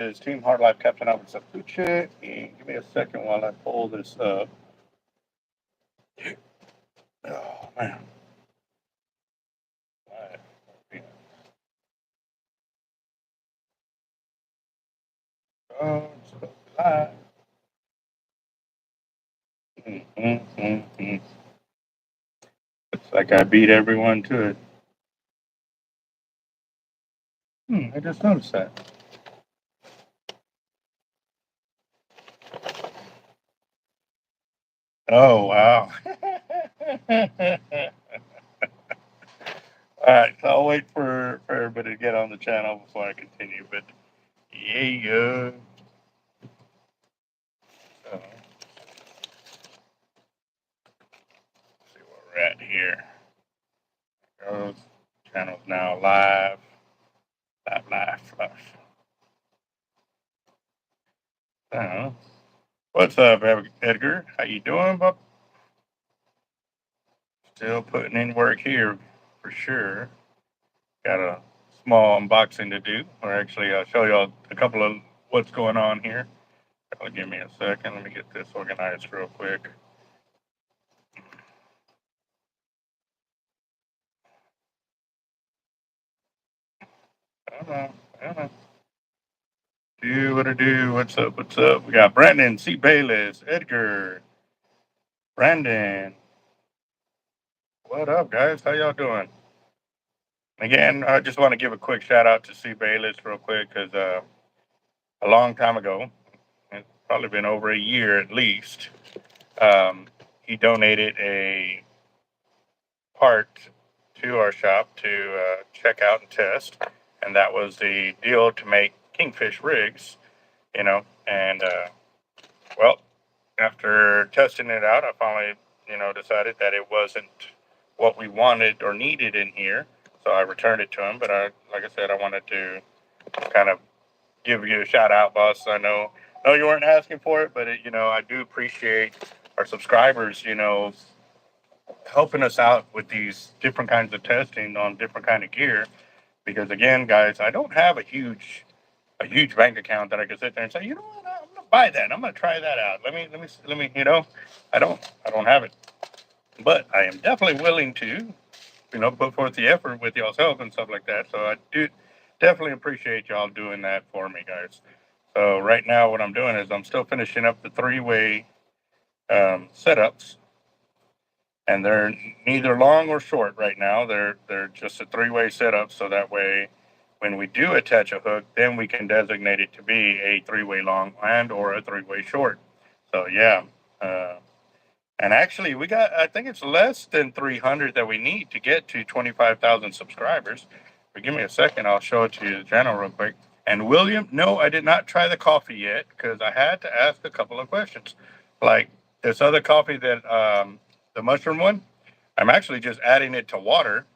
is Team Hard Life Capt.Eric Sapuche. And give me a second while I pull this up. Oh, man. Oh, it's live. Looks like I beat everyone to it. I just noticed that. Oh, wow. All right, so I'll wait for everybody to get on the channel before I continue, but yeah. So, see where we're at here. Goes. Channel's now live. Live. What's up, Edgar? How you doing, bub? Still putting in work here for sure. Got a small unboxing to do, or actually, I'll show y'all a couple of what's going on here. Give me a second. Let me get this organized real quick. I don't know. Do what I do. What's up? We got Brandon, C. Bayless, Edgar, Brandon. What up, guys? How y'all doing? Again, I just want to give a quick shout out to C. Bayless real quick because a long time ago, it's probably been over a year at least, he donated a part to our shop to check out and test, and that was the deal to make kingfish rigs, and well, after testing it out, I finally, decided that it wasn't what we wanted or needed in here. So I returned it to him. But like I said, I wanted to kind of give you a shout out, boss. I know you weren't asking for it, but I do appreciate our subscribers, helping us out with these different kinds of testing on different kind of gear. Because again, guys, I don't have a huge bank account that I can sit there and say, you know what, I'm gonna buy that. I'm gonna try that out. Let me. I don't have it, but I am definitely willing to, put forth the effort with y'all's help and stuff like that. So I do definitely appreciate y'all doing that for me, guys. So right now, what I'm doing is I'm still finishing up the three-way setups, and they're neither long or short right now. They're just a three-way setup, so that way, when we do attach a hook, then we can designate it to be a three-way long and or a three-way short. So yeah, and actually we got, I think it's less than 300 that we need to get to 25,000 subscribers. But give me a second, I'll show it to you the channel real quick. And William, no, I did not try the coffee yet because I had to ask a couple of questions. Like this other coffee that the mushroom one, I'm actually just adding it to water,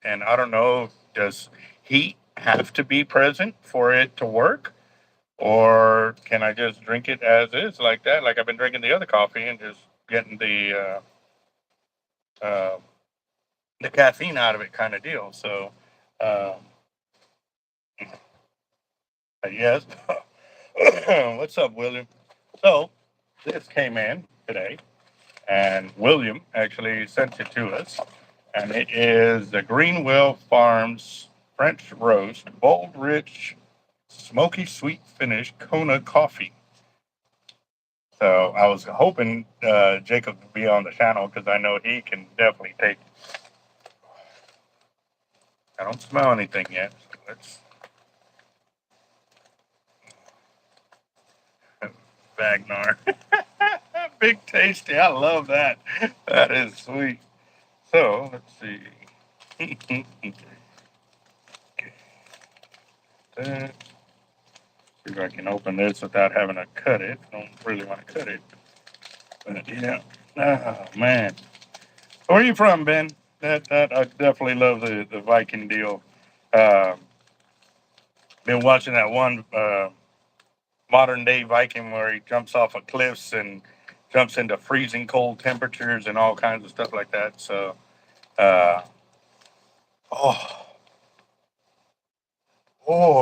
and I don't know, does heat have to be present for it to work? Or can I just drink it as is like that? Like I've been drinking the other coffee and just getting the caffeine out of it kind of deal. So, um, yes. What's up, William? So, this came in today, and William actually sent it to us. And it is the Greenwell Farms French Roast, bold, rich, smoky, sweet finish Kona coffee. So I was hoping Jacob would be on the channel because I know he can definitely take. I don't smell anything yet. So let's. Bagnar. Big tasty. I love that. That is sweet. So let's see. See if I can open this without having to cut it. Don't really want to cut it. But yeah. Oh man. Where are you from, Ben? That I definitely love the Viking deal. Been watching that one modern day Viking where he jumps off of cliffs and jumps into freezing cold temperatures and all kinds of stuff like that. So, uh, oh,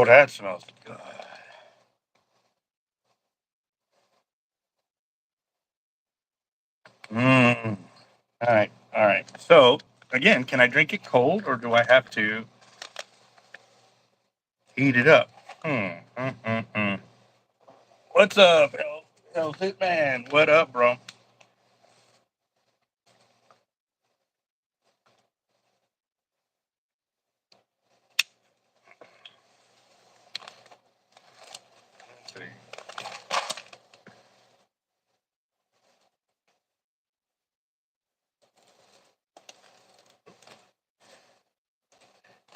that smells good. All right, all right. So again, can I drink it cold or do I have to heat it up? Hmm. What's up, El Hitman? What up, bro? Let's see.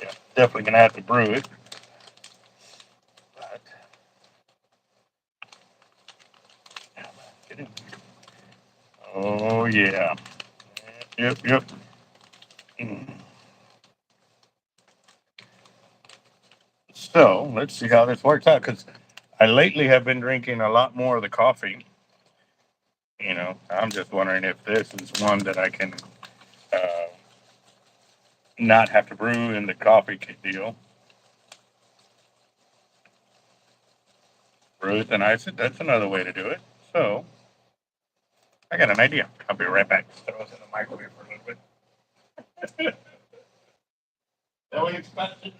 Yeah, definitely gonna have to brew it. But, get in. Oh yeah. Yep. Mm. So let's see how this works out because I lately have been drinking a lot more of the coffee. I'm just wondering if this is one that I can uh, not have to brew in the coffee deal. Brew it and ice it. That's another way to do it. So I got an idea. I'll be right back. Throw this in the microwave for a little bit. That way it's faster.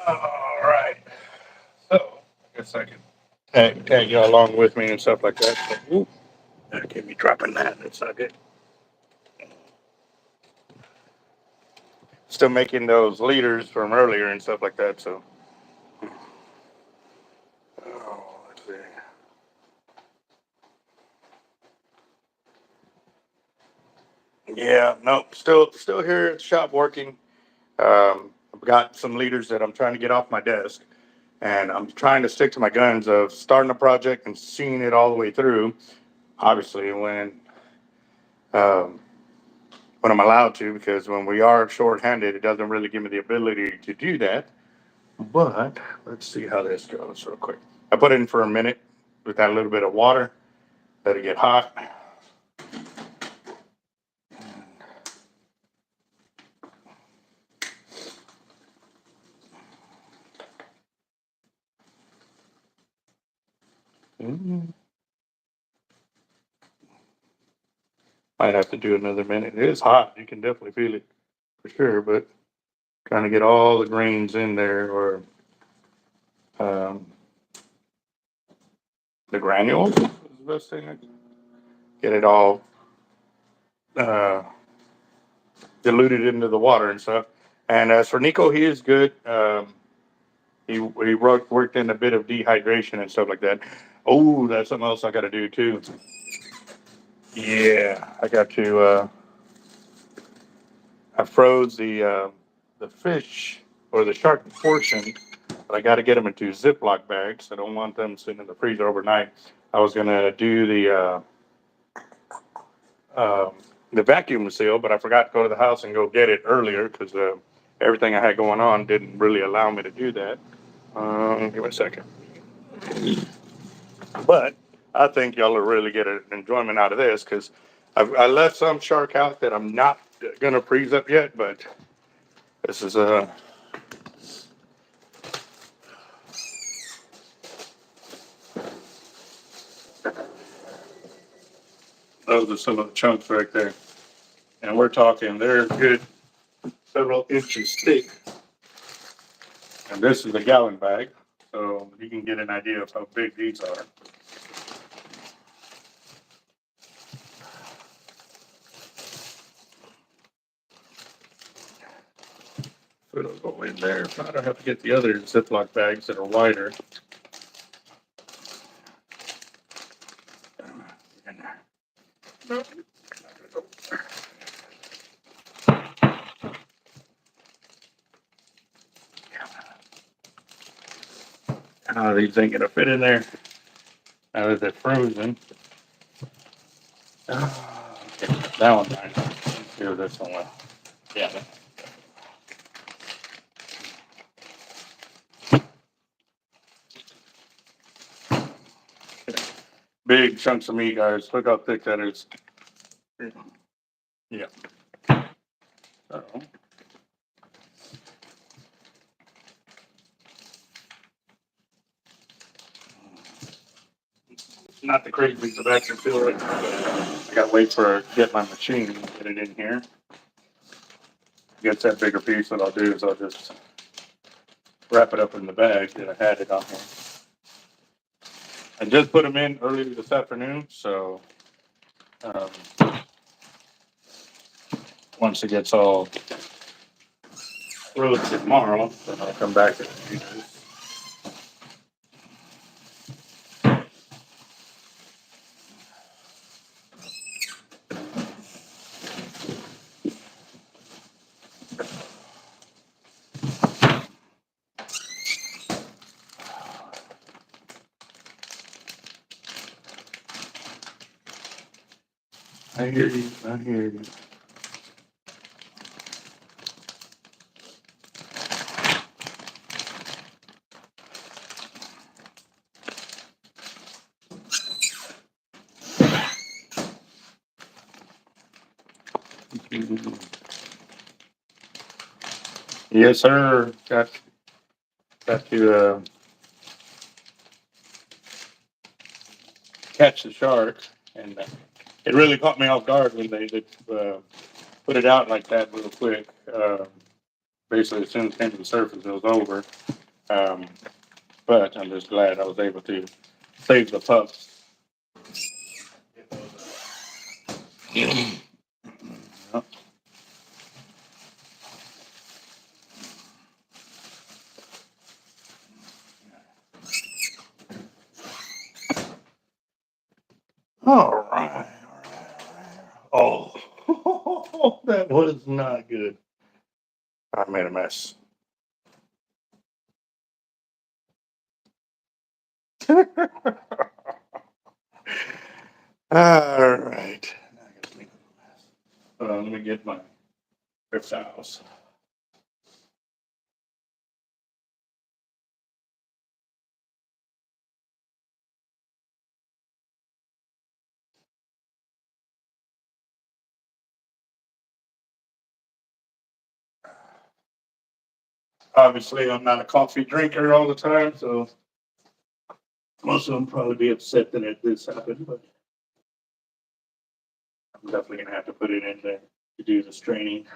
All right. So I guess I can tag you along with me and stuff like that. So, ooh, that keep me dropping that. That's not good. Still making those leaders from earlier and stuff like that. So, let's see. Yeah, no, still here at the shop working. I've got some leaders that I'm trying to get off my desk, and I'm trying to stick to my guns of starting a project and seeing it all the way through. Obviously, um, when I'm allowed to, because when we are short-handed, it doesn't really give me the ability to do that. But let's see how this goes real quick. I put it in for a minute with that little bit of water. Let it get hot. Mm, might have to do another minute. It is hot. You can definitely feel it for sure, but trying to get all the grains in there or um, the granules is the best thing. Get it all uh, diluted into the water and stuff. And as for Nico, he is good. He worked in a bit of dehydration and stuff like that. Oh, that's something else I got to do too. Yeah, I got to. I froze the fish or the shark portion, but I got to get them into Ziploc bags. I don't want them sitting in the freezer overnight. I was gonna do um, the vacuum seal, but I forgot to go to the house and go get it earlier because everything I had going on didn't really allow me to do that. Give me a second. But I think y'all will really get an enjoyment out of this because I left some shark out that I'm not gonna freeze up yet, but this is those are some of the chunks right there, and we're talking they're good several inches thick, and this is a gallon bag, so you can get an idea of how big these are. So it'll go in there. If not, I have to get the other Ziploc bags that are wider. These ain't gonna fit in there now that they're frozen. Okay, that one's fine. Let's see what this one was. Yeah. Big chunks of meat, guys. Look how thick that is. Yeah. So, not the craziest of action feel right now, but I gotta wait for get my machine and get it in here. Gets that bigger piece. What I'll do is I'll just wrap it up in the bag that I had it on here. I just put them in earlier this afternoon, so once it gets all roasted tomorrow, then I'll come back and do this. I hear you. I hear you. Yes, sir. Got to catch the shark, and it really caught me off guard when they did put it out like that real quick. Basically, as soon as it came to the surface, it was over. Um, but I'm just glad I was able to save the pups. All right. Oh, that was not good. I made a mess. All right. Let me get my reptiles. Obviously, I'm not a coffee drinker all the time, so most of them probably be upset that this happened, but I'm definitely gonna have to put it in there to do this training.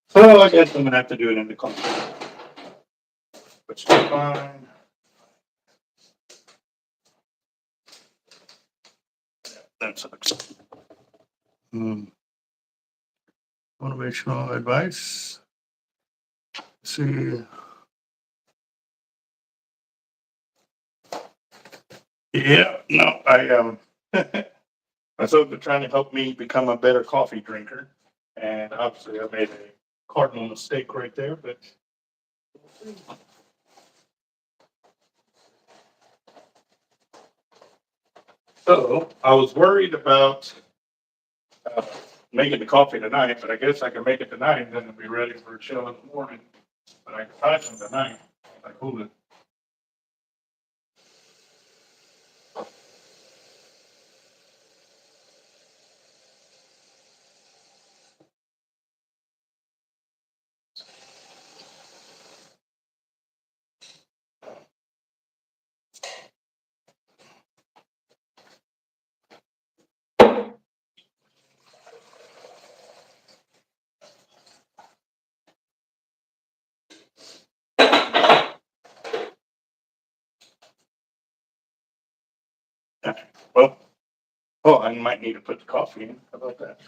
So I guess I'm gonna have to do it in the coffee, which is fine. That sucks. Motivational advice. Let's see. Yeah, no, myself are trying to help me become a better coffee drinker, and obviously I made a cardinal mistake right there, but. So I was worried about uh, making the coffee tonight, but I guess I can make it tonight and then it'll be ready for a chill in the morning. But I can try some tonight. I cool it. Well, oh, I might need to put the coffee in. How about that?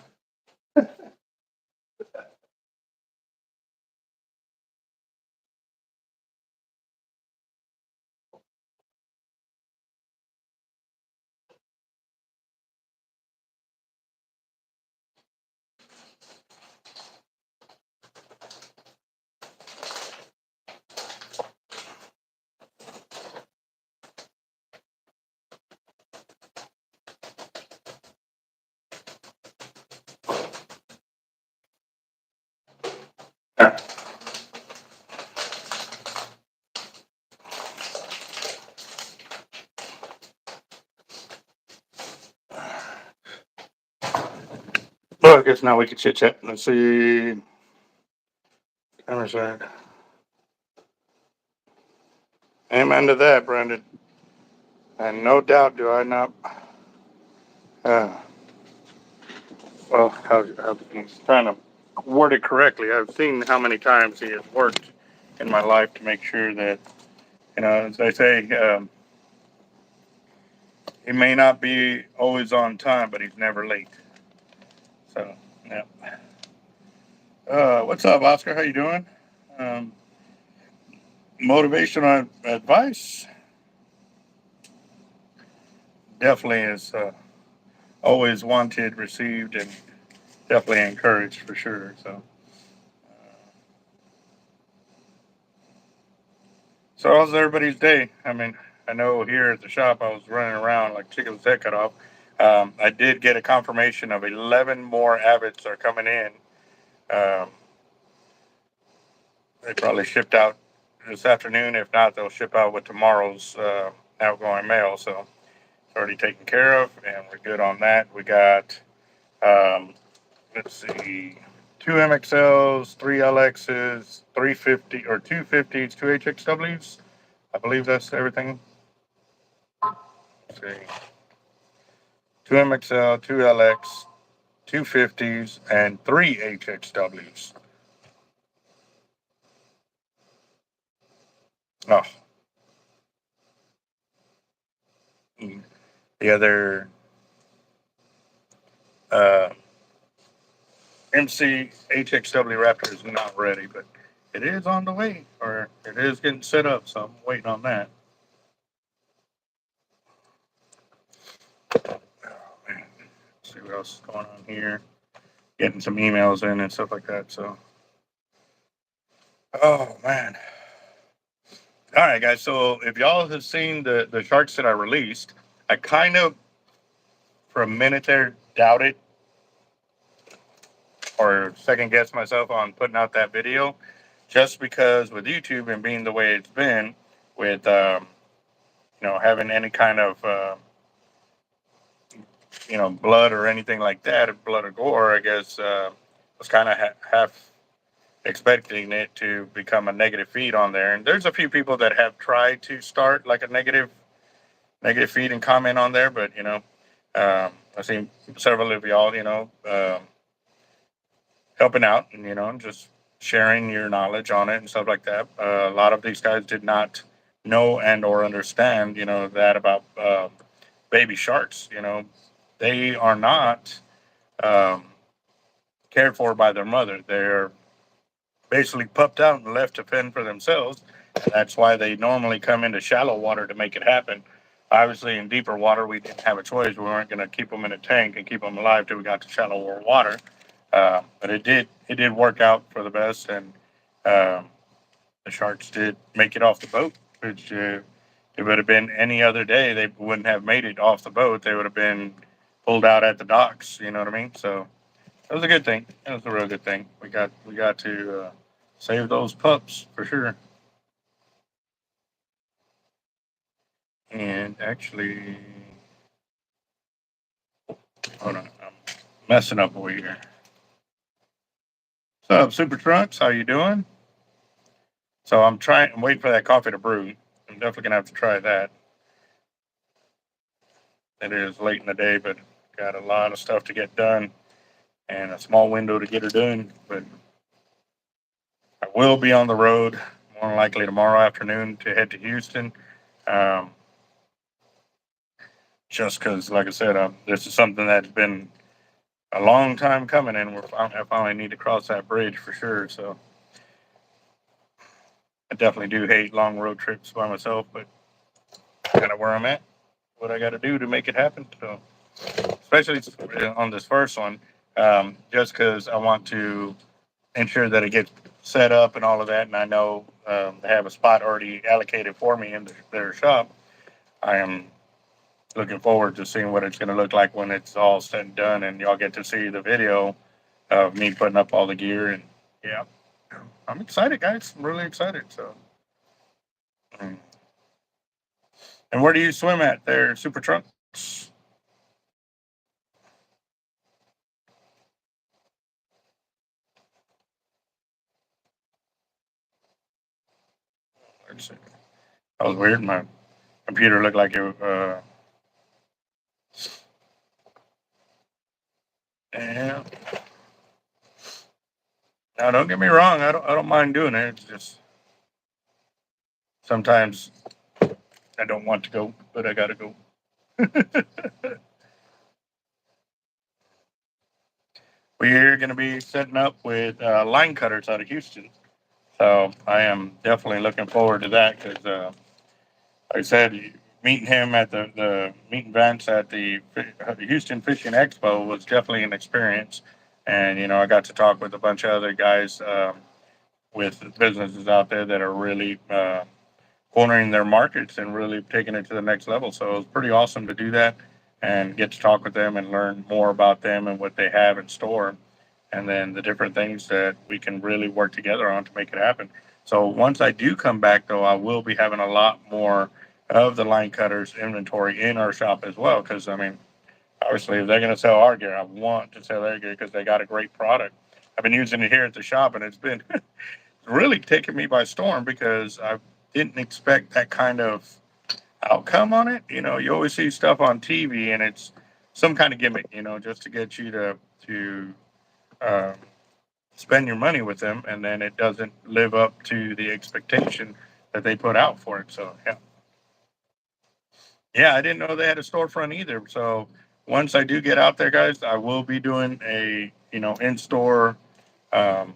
Well, I guess now we can chit chat. Let's see. Emerson. Amen to that, Brandon. And no doubt do I not. Uh, well, I'm trying to word it correctly. I've seen how many times he has worked in my life to make sure that, as they say, he may not be always on time, but he's never late. So, yeah. What's up, Oscar? How you doing? Um, Motivational advice definitely is always wanted, received, and definitely encouraged for sure. So how's everybody's day? I mean, I know here at the shop I was running around like chicken with head cut off. I did get a confirmation of 11 more Avids are coming in. Um, they probably shipped out this afternoon. If not, they'll ship out with tomorrow's outgoing mail. So it's already taken care of, and we're good on that. We got, um, let's see, two MXLs, three LXs, 350 or 250s, two HXWs. I believe that's everything. Let's see. Two MXL, two LX, two 50s, and three HXWs. Oh, the other uh, MC HXW Raptor is not ready, but it is on the way, or it is getting set up, so I'm waiting on that. Oh, man. Let's see what else is going on here. Getting some emails in and stuff like that, so. Oh, man. All right, guys. So if y'all have seen the sharks that I released, I kind of, for a minute there, doubted or second guess myself on putting out that video, just because with YouTube and being the way it's been, with having any kind of blood or anything like that, blood or gore, I guess was kind of half expecting it to become a negative feed on there. And there's a few people that have tried to start like a negative feed and comment on there, but I've seen several of y'all, helping out and just sharing your knowledge on it and stuff like that. A lot of these guys did not know and or understand that about baby sharks. They are not um, cared for by their mother. They're basically pupped out and left to fend for themselves. And that's why they normally come into shallow water to make it happen. Obviously, in deeper water, we didn't have a choice. We weren't going to keep them in a tank and keep them alive till we got to shallower water. But it did work out for the best, and um, the sharks did make it off the boat. Which it would have been any other day, they wouldn't have made it off the boat. They would have been pulled out at the docks. You know what I mean? So it was a good thing. It was a real good thing. We got to save those pups for sure. And actually, hold on, I'm messing up over here. What's up, Super Trunks? How you doing? So I'm waiting for that coffee to brew. I'm definitely gonna have to try that. It is late in the day, but got a lot of stuff to get done and a small window to get it done. But I will be on the road more than likely tomorrow afternoon to head to Houston. Um, just because, like I said, this is something that's been a long time coming, and I finally need to cross that bridge for sure. So I definitely do hate long road trips by myself, but kind of where I'm at, what I got to do to make it happen. So, especially on this first one, just because I want to ensure that it gets set up and all of that, and I know they have a spot already allocated for me in their shop. I am looking forward to seeing what it's going to look like when it's all said and done, and y'all get to see the video of me putting up all the gear and yeah. I'm excited, guys. I'm really excited. So, mm. And where do you swim at there, Super Trunks? Let's see. That was weird. My computer looked like it. Yeah. Now, don't get me wrong. I don't mind doing it. It's just sometimes I don't want to go, but I gotta go. We're going to be setting up with line cutters out of Houston. So I am definitely looking forward to that because, like I said, meeting him at the meeting Vance at the Houston Fishing Expo was definitely an experience. And, I got to talk with a bunch of other guys with businesses out there that are really cornering their markets and really taking it to the next level. So it was pretty awesome to do that and get to talk with them and learn more about them and what they have in store and then the different things that we can really work together on to make it happen. So once I do come back, though, I will be having a lot more of the line cutters inventory in our shop as well. Because I mean, obviously, if they're going to sell our gear, I want to sell their gear because they got a great product. I've been using it here at the shop, and it's been really taken me by storm because I didn't expect that kind of outcome on it. You always see stuff on TV, and it's some kind of gimmick, just to get you to um, spend your money with them, and then it doesn't live up to the expectation that they put out for it. So yeah, I didn't know they had a storefront either. So once I do get out there, guys, I will be doing a in store. Um,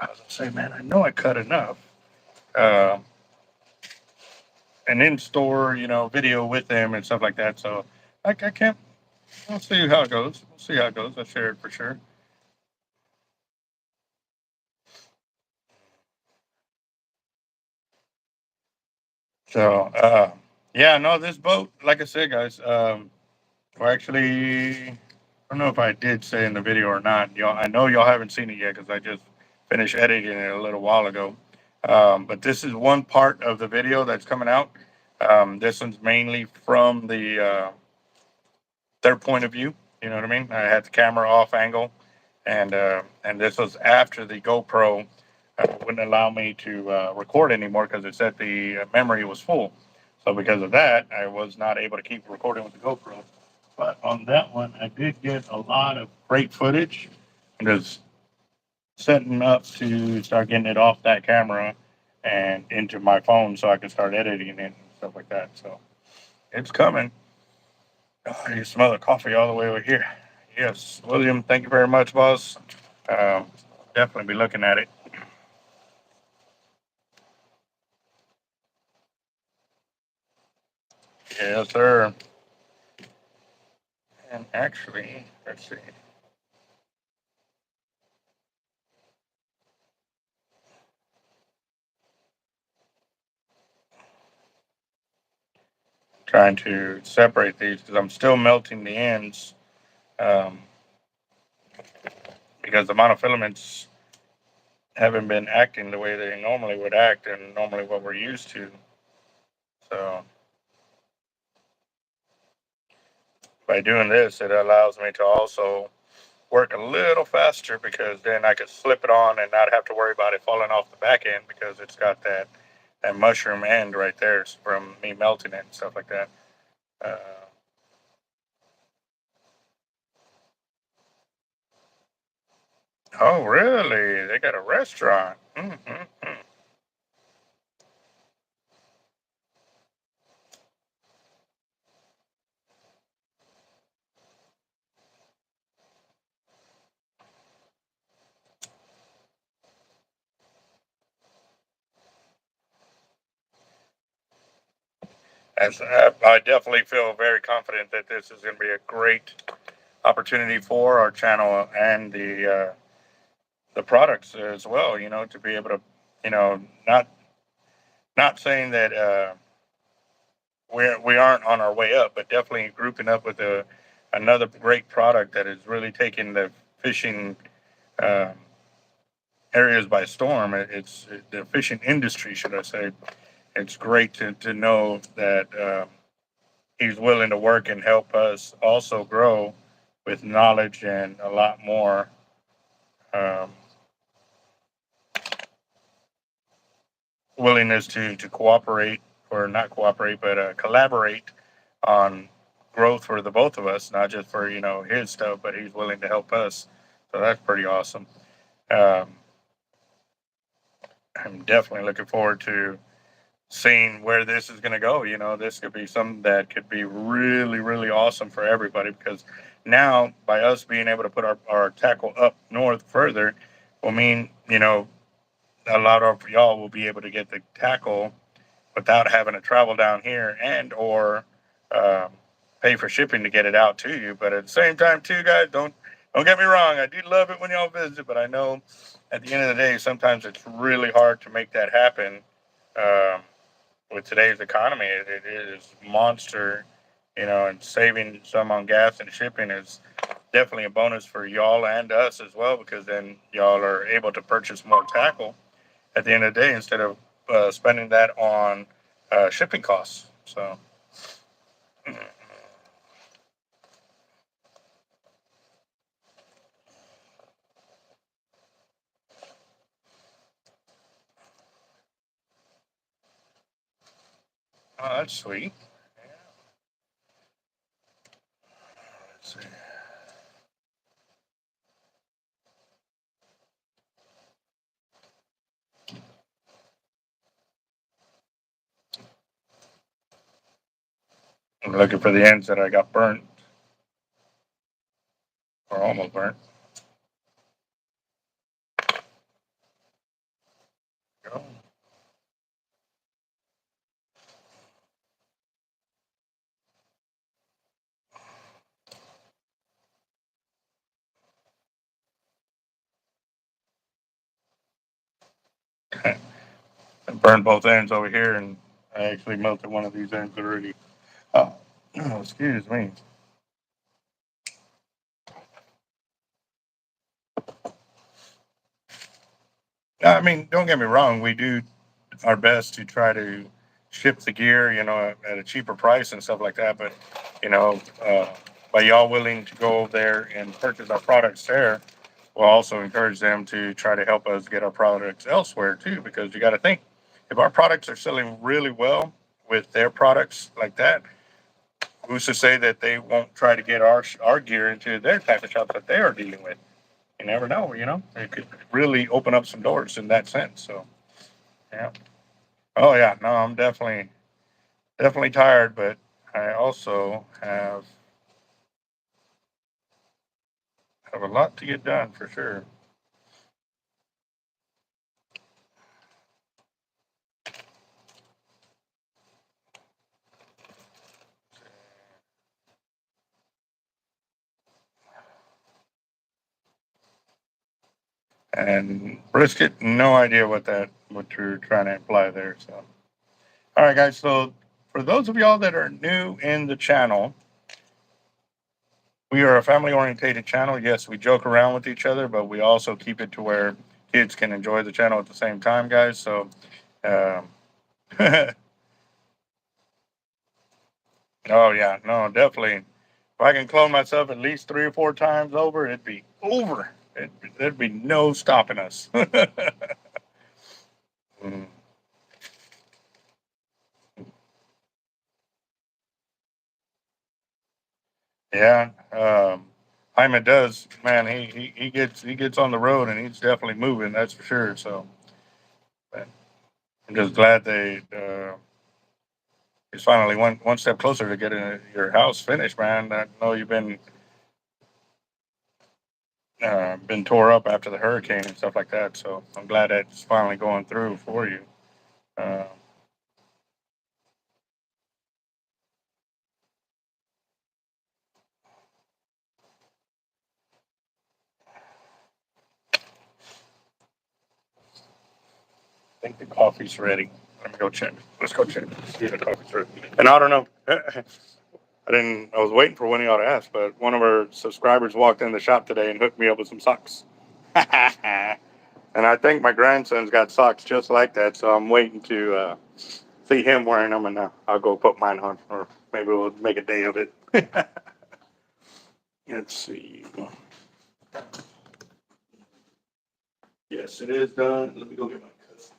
I was gonna say, man, I know I cut enough. Uh, an in store, video with them and stuff like that. So I can't. We'll see how it goes. We'll see how it goes. I'll share it for sure. So yeah, no, this boat, like I said, guys. Well, actually, I don't know if I did say in the video or not. Y'all, I know y'all haven't seen it yet because I just finished editing it a little while ago. But this is one part of the video that's coming out. This one's mainly from their point of view. You know what I mean? I had the camera off angle, and this was after the GoPro wouldn't allow me to record anymore because it said the memory was full. So because of that, I was not able to keep recording with the GoPro. But on that one, I did get a lot of great footage. I'm just setting up to start getting it off that camera and into my phone so I can start editing it and stuff like that. So it's coming. Oh, you smell the coffee all the way over here. Yes, William, thank you very much, boss. Um, Definitely be looking at it. Yes, sir. And actually, let's see. Trying to separate these because I'm still melting the ends um, because the monofilaments haven't been acting the way they normally would act and normally what we're used to. So by doing this, it allows me to also work a little faster because then I could slip it on and not have to worry about it falling off the back end because it's got that mushroom end right there from me melting it and stuff like that. Uh, oh, really? They got a restaurant. Mm-hmm. As I definitely feel very confident that this is going to be a great opportunity for our channel and the products as well. To be able to, not saying that we aren't on our way up, but definitely grouping up with another great product that is really taking the fishing. Um, areas by storm. It's the fishing industry, should I say. It's great to know that he's willing to work and help us also grow with knowledge and a lot more um, willingness to cooperate, or not cooperate, but collaborate on growth for the both of us, not just for his stuff, but he's willing to help us. So that's pretty awesome. Um, I'm definitely looking forward to seeing where this is going to go. This could be something that could be really, really awesome for everybody, because now by us being able to put our tackle up north further will mean, a lot of y'all will be able to get the tackle without having to travel down here and or um, pay for shipping to get it out to you. But at the same time, too, guys, don't get me wrong. I do love it when y'all visit, but I know at the end of the day, sometimes it's really hard to make that happen. Um, with today's economy, it is monster, and saving some on gas and shipping is definitely a bonus for y'all and us as well, because then y'all are able to purchase more tackle at the end of the day instead of spending that on shipping costs. So, oh, that's sweet. Yeah, let's see. I'm looking for the ends that I got burnt or almost burnt. Go. I burned both ends over here, and I actually melted one of these ends already. Oh, oh, excuse me. I mean, don't get me wrong. We do our best to try to ship the gear, at a cheaper price and stuff like that. But, you know, uh, by y'all willing to go over there and purchase our products there, we'll also encourage them to try to help us get our products elsewhere too. Because you got to think, if our products are selling really well with their products like that, who's to say that they won't try to get our gear into their type of shops that they are dealing with? You never know. It could really open up some doors in that sense. So, yeah. Oh yeah, no, I'm definitely tired, but I also have a lot to get done for sure. And brisket, no idea what you're trying to imply there. So, all right, guys. So, for those of y'all that are new in the channel, we are a family orientated channel. Yes, we joke around with each other, but we also keep it to where kids can enjoy the channel at the same time, guys. So, um, oh yeah, no, definitely. If I can clone myself at least 3 or 4 times over, it'd be over. There'd be no stopping us. Mm, yeah, Jaime does. Man, he gets on the road and he's definitely moving. That's for sure. So, but I'm just glad he's finally one step closer to getting your house finished, man. I know you've been tore up after the hurricane and stuff like that. So I'm glad that's finally going through for you. Uh, I think the coffee's ready. Let me go check. Let's go check. See if the coffee's ready. And I don't know. I didn't. I was waiting for one of y'all to ask, but one of our subscribers walked in the shop today and hooked me up with some socks. And I think my grandson's got socks just like that, so I'm waiting to see him wearing them, and I'll go put mine on, or maybe we'll make a day of it. Let's see. Yes, it is done. Let me go get my cousin.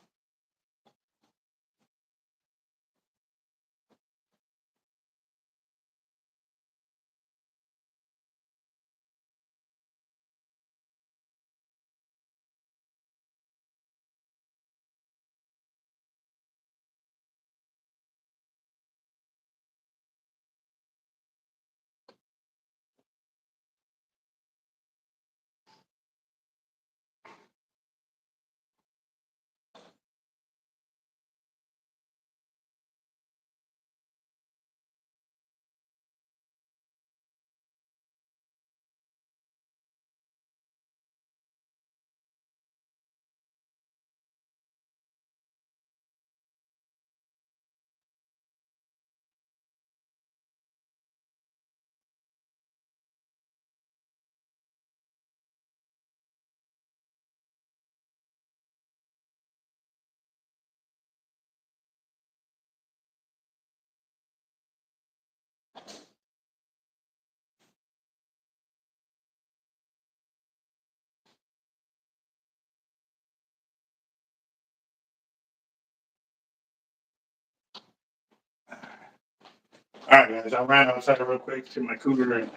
All right, guys, I ran outside real quick to my cooler and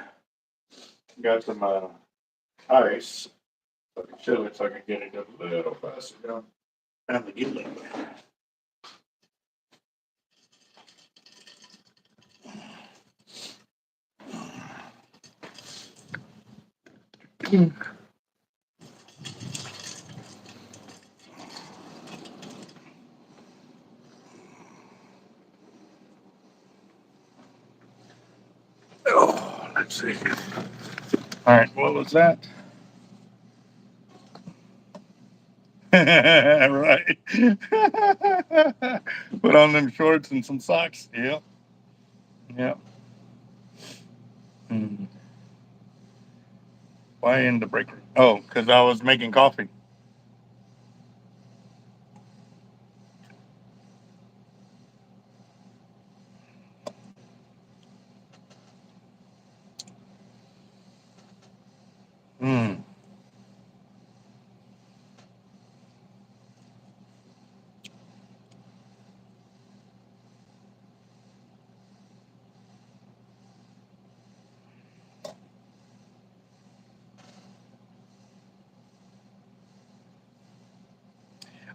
got some ice. So I can chill it so I can get it a little faster down. And the get Oh, let's see. All right, what was that? Right. Put on them shorts and some socks. Yep. Yep. Hmm. Why in the break room? Oh, because I was making coffee. Hmm.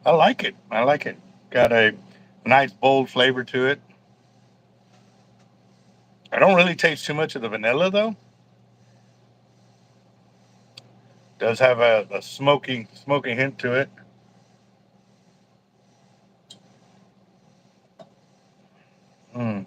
I like it. I like it. Got a nice bold flavor to it. I don't really taste too much of the vanilla though. Does have a smoky hint to it. Mm.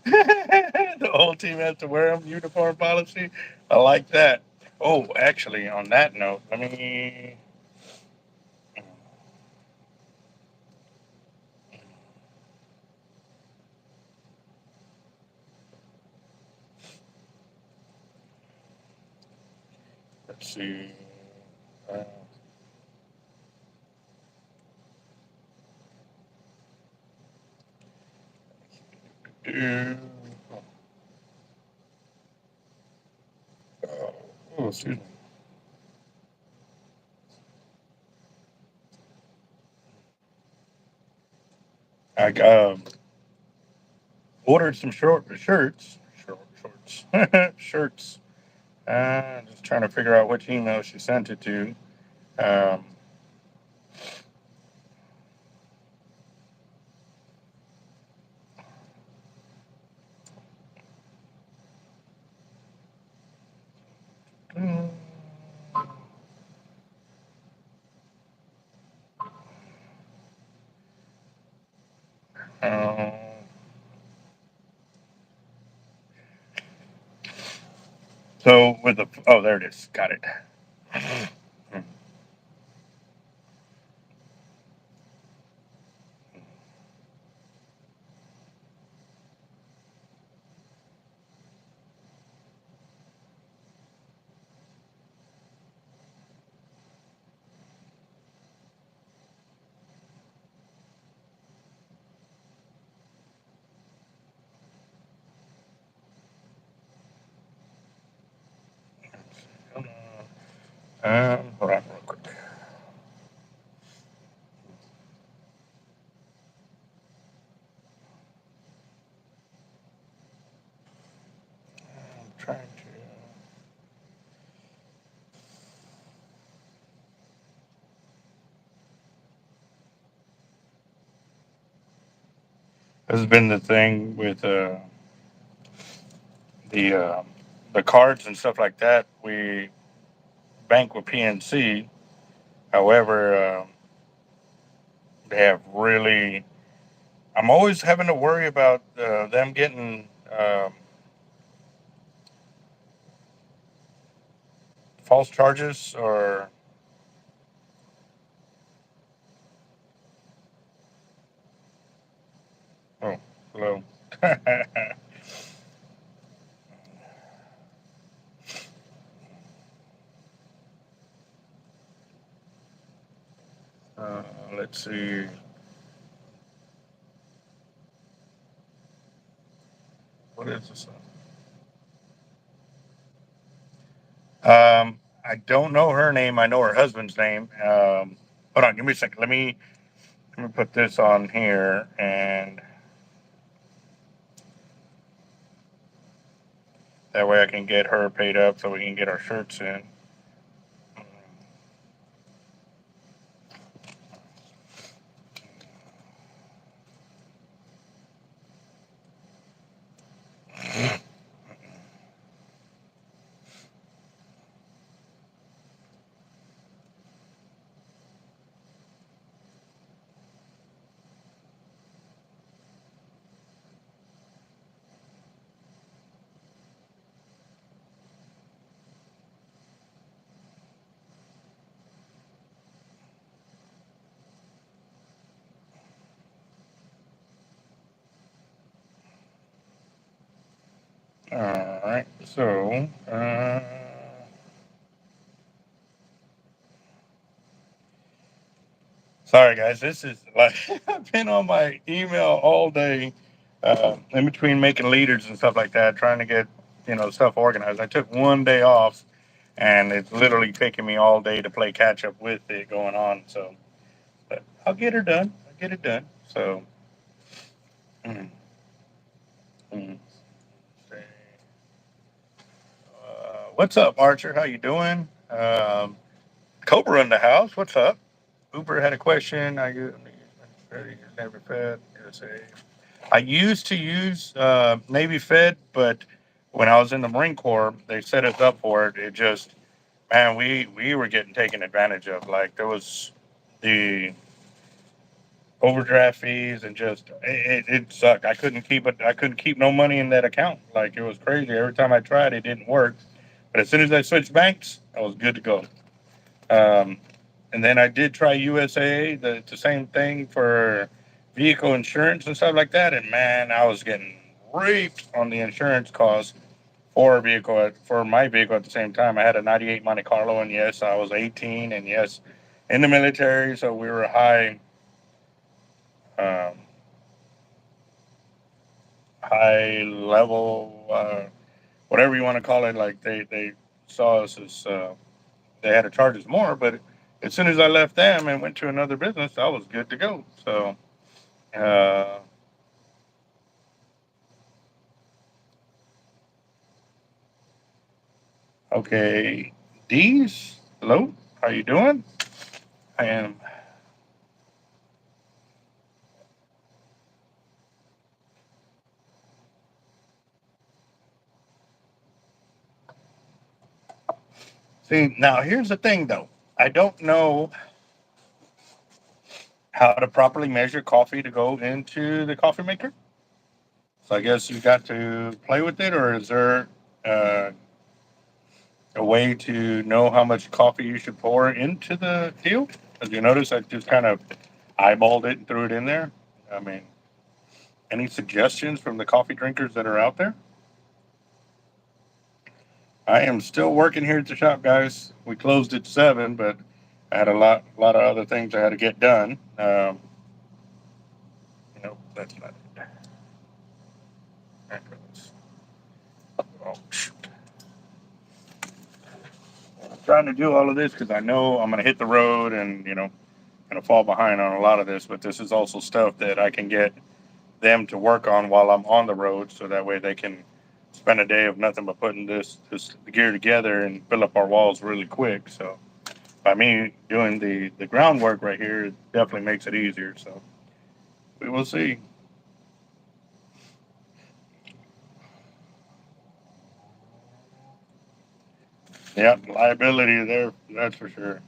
The whole team has to wear them. Uniform policy. I like that. Oh, actually, on that note, let me. Let's see. Uh, do, oh, excuse me. I ordered some shorts. Shirts. Just trying to figure out which email she sent it to. Um, mm, uh, so with the there it is. Got it. Hold on real quick. I'm trying to. This has been the thing with the uh, the cards and stuff like that. We bank with PNC. However, they have really. I'm always having to worry about them getting false charges or. Oh, hello. Let's see. What is this? I don't know her name. I know her husband's name. Hold on, give me a second. Let me put this on here, and that way I can get her paid up so we can get our shirts in. All right, so sorry guys, this is like I've been on my email all day, in between making leaders and stuff like that, trying to get stuff organized. I took one day off, and it's literally taking me all day to play catch up with it going on. So, but I'll get her done. I'll get it done. So, mm, mm, what's up, Archer? How you doing? Cobra in the house. What's up? Uber had a question. Never fed. I used to use Navy Fed, but when I was in the Marine Corps, they set us up for it. It just, man, we were getting taken advantage of. Like there was the overdraft fees and just it sucked. I couldn't keep it. I couldn't keep no money in that account. Like it was crazy. Every time I tried, it didn't work. But as soon as I switched banks, I was good to go. Um, and then I did try USA, the same thing for vehicle insurance and stuff like that. And man, I was getting raped on the insurance cost for a vehicle for my vehicle at the same time. I had a '98 Monte Carlo, and yes, I was 18, and yes, in the military, so we were um, high level, whatever you want to call it. Like they saw us as they had to charge us more, but as soon as I left them and went to another business, I was good to go. So, uh, okay, D's, hello, how you doing? I am. See, now here's the thing, though. I don't know how to properly measure coffee to go into the coffee maker. So I guess you got to play with it, or is there uh, a way to know how much coffee you should pour into the deal? As you notice, I just kind of eyeballed it and threw it in there. I mean, any suggestions from the coffee drinkers that are out there? I am still working here at the shop, guys. We closed at 7, but I had a lot of other things I had to get done. That's not it. Oh, shoot. trying to do all of this because I know I'm going to hit the road and, going to fall behind on a lot of this. But this is also stuff that I can get them to work on while I'm on the road. So that way they can spend a day of nothing but putting this gear together and fill up our walls really quick. So by me doing the groundwork right here, it definitely makes it easier. So we will see. Yeah, liability there, that's for sure.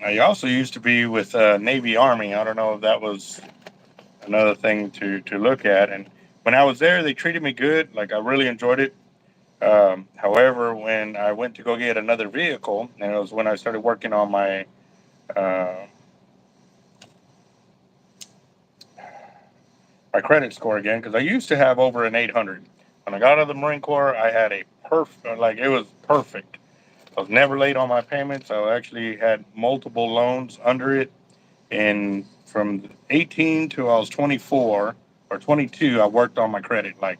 Now, you also used to be with Navy Army. I don't know if that was another thing to look at. And when I was there, they treated me good. Like, I really enjoyed it. However, when I went to go get another vehicle, and it was when I started working on uh, my credit score again, because I used to have over an 800. When I got out of the Marine Corps, I had a perfect, like it was perfect. I was never late on my payments. I actually had multiple loans under it. And from 18 to I was 24 or 22, I worked on my credit. Like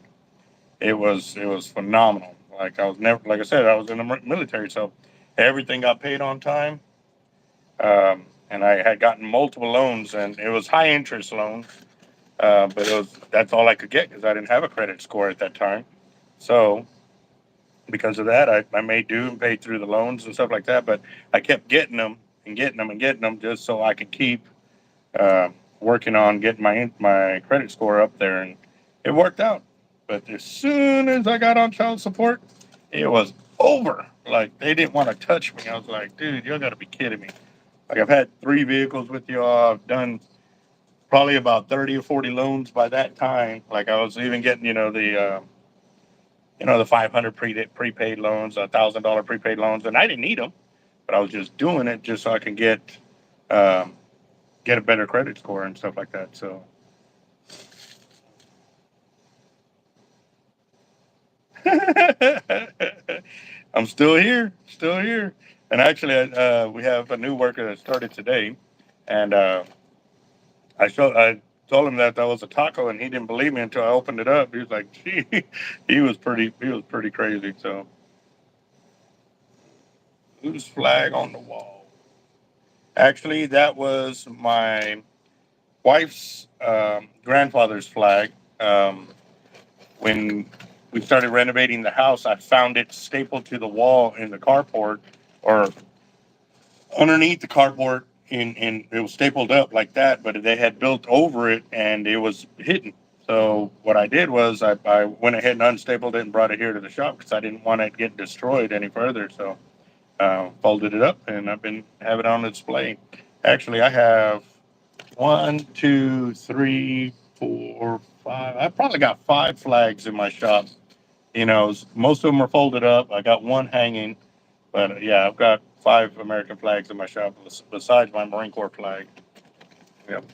it was phenomenal. Like I was never, like I said, I was in the military, so everything got paid on time. And I had gotten multiple loans, and it was high interest loans. But that's all I could get because I didn't have a credit score at that time. So because of that, I made do and paid through the loans and stuff like that. But I kept getting them and getting them and getting them just so I could keep uh, working on getting my credit score up there, and it worked out. But as soon as I got on child support, it was over. Like they didn't want to touch me. I was like, dude, you got to be kidding me. Like I've had 3 vehicles with y'all. I've done probably about 30 or 40 loans by that time. Like I was even getting, the 500 prepaid loans, $1,000 prepaid loans, and I didn't need them, but I was just doing it just so I can um, get a better credit score and stuff like that. So I'm still here. And actually, we have a new worker that started today, and I told him that was a taco, and he didn't believe me until I opened it up. He was like, "Gee," he was pretty crazy. So, whose flag on the wall? Actually, that was my wife's grandfather's flag. Um, when we started renovating the house, I found it stapled to the wall in the carport, or underneath the carport, and it was stapled up like that, but they had built over it and it was hidden. So what I did was I went ahead and unstapled it and brought it here to the shop because I didn't want it to get destroyed any further. So folded it up and I've been having it on display. Actually, I have one, two, three, four, five. I probably got 5 flags in my shop. Most of them are folded up. I got one hanging, but yeah, I've got 5 American flags in my shop besides my Marine Corps flag. Yep.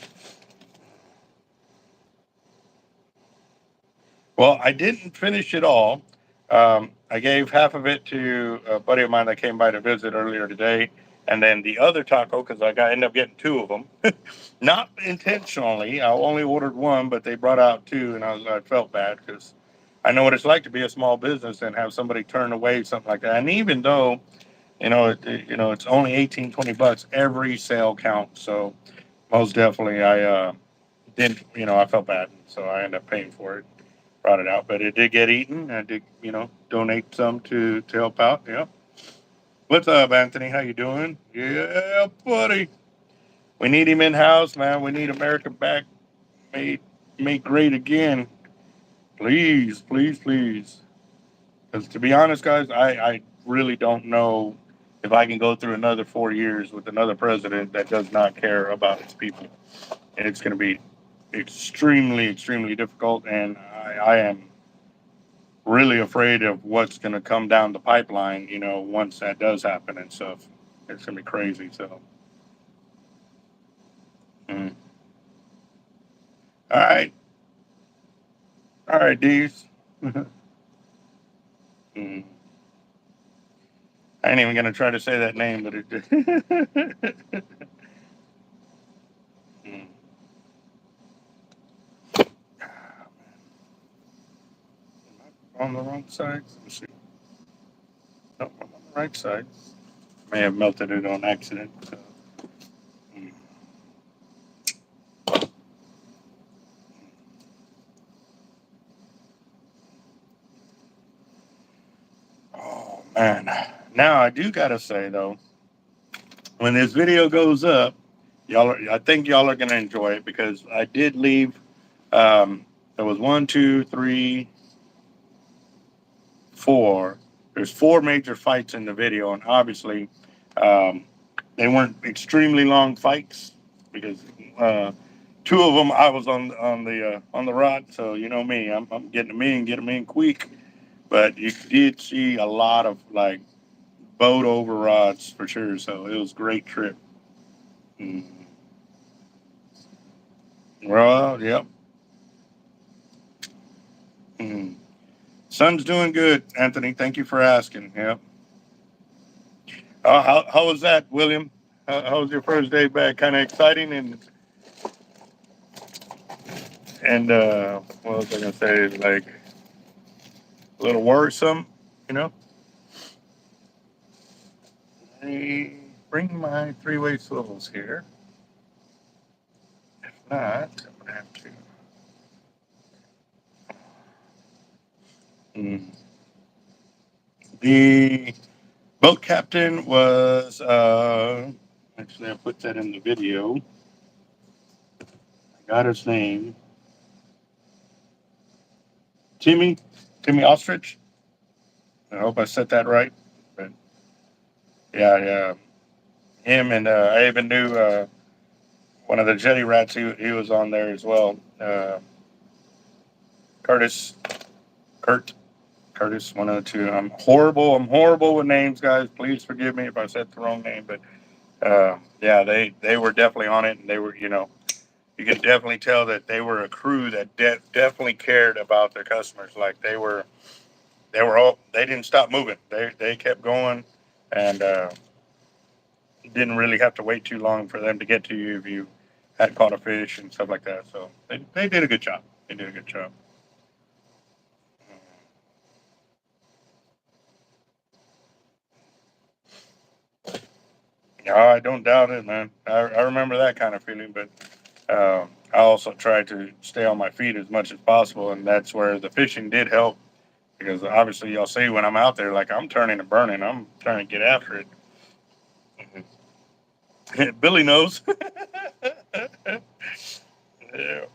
Well, I didn't finish it all. I gave half of it to a buddy of mine that came by to visit earlier today, and then the other taco because ended up getting 2 of them, not intentionally. I only ordered one, but they brought out 2, and I felt bad because I know what it's like to be a small business and have somebody turn away something like that. And even though it's only 18, $20, every sale counts. So most definitely, I didn't. I felt bad, so I ended up paying for it. Brought it out, but it did get eaten. I did, donate some to help out. Yeah. What's up, Anthony? How you doing? Yeah, buddy. We need him in house, man. We need America back, made made great again. Please, please, please. Because to be honest, guys, I really don't know if I can go through another 4 years with another president that does not care about its people, and it's going to be extremely, extremely difficult. And I am really afraid of what's going to come down the pipeline, once that does happen and stuff. It's going to be crazy. So, mm. All right. All right, D's. Mm. I ain't even going to try to say that name, but mm. on the wrong side. Let's see. Nope, I'm on the right side. May have melted it on accident. So. Mm. Oh man. Now I do gotta say though, when this video goes up, I think y'all are gonna enjoy it because I did leave. There was one, two, three, four. There's four major fights in the video, and obviously, um, they weren't extremely long fights because two of them I was on the rod. So you know me, I'm getting them in, get them in quick. But you did see a lot of like boat over rods for sure. So it was a great trip. Mm. Well, yep. Mm. Son's doing good, Anthony. Thank you for asking. Yep. How was that, William? How was your first day back? Kind of exciting and what was I gonna say? Like a little worrisome, you know? Let me bring my three-way swivels here. If not, I'm gonna have to. Mm. The boat captain was actually I put that in the video. I got his name. Timmy Ostrich. I hope I said that right. But yeah. Him and I even knew one of the jetty rats. He was on there as well. Curtis, Kurt, Curtis, one of the two. I'm horrible. I'm horrible with names, guys. Please forgive me if I said the wrong name. But yeah, they were definitely on it, and they were, you could definitely tell that they were a crew that definitely cared about their customers. Like they didn't stop moving. They kept going, and didn't really have to wait too long for them to get to you if you had caught a fish and stuff like that. So they did a good job. They did a good job. No, I don't doubt it, man. I remember that kind of feeling, but I also try to stay on my feet as much as possible, and that's where the fishing did help because obviously y'all see when I'm out there, like I'm turning and burning, I'm trying to get after it. Billy knows. Yeah.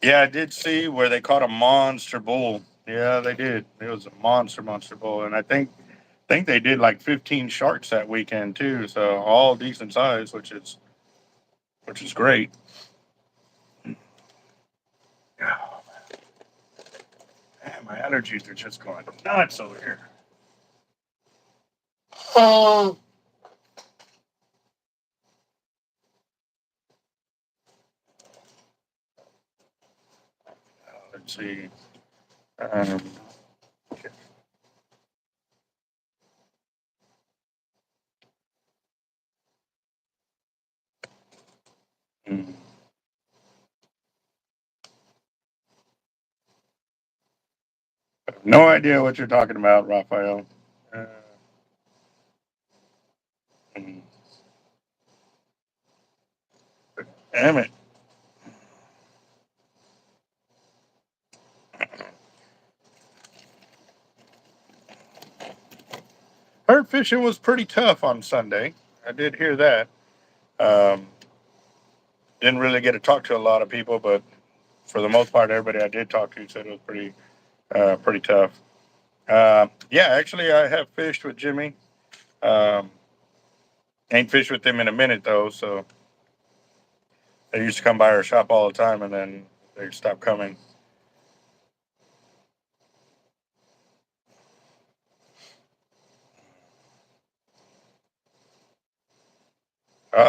Yeah, I did see where they caught a monster bull. Yeah, they did. It was a monster bull, and I think they did like 15 sharks that weekend too. So all decent size, which is great. Oh, man, my allergies are just going nuts over here. Oh. Let's see. Um, hmm, no idea what you're talking about, Raphael. Uh, hmm, damn it. Heard fishing was pretty tough on Sunday. I did hear that. Um, didn't really get to talk to a lot of people, but for the most part, everybody I did talk to said it was pretty tough. Yeah, actually, I have fished with Jimmy. Um, ain't fished with him in a minute though, so they used to come by our shop all the time, and then they stopped coming.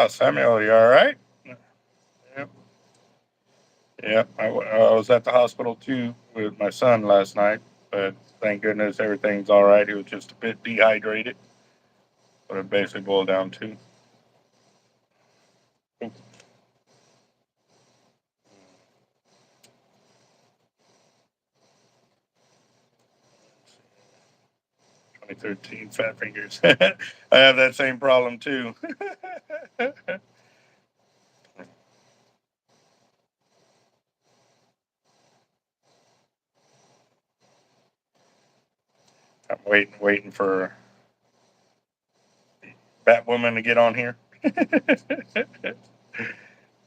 Samuel, you all right? Yep, yep. I was at the hospital too with my son last night, but thank goodness everything's all right. He was just a bit dehydrated, what it basically boiled down to. 2013 fat fingers. I have that same problem too. I'm waiting for Batwoman to get on here.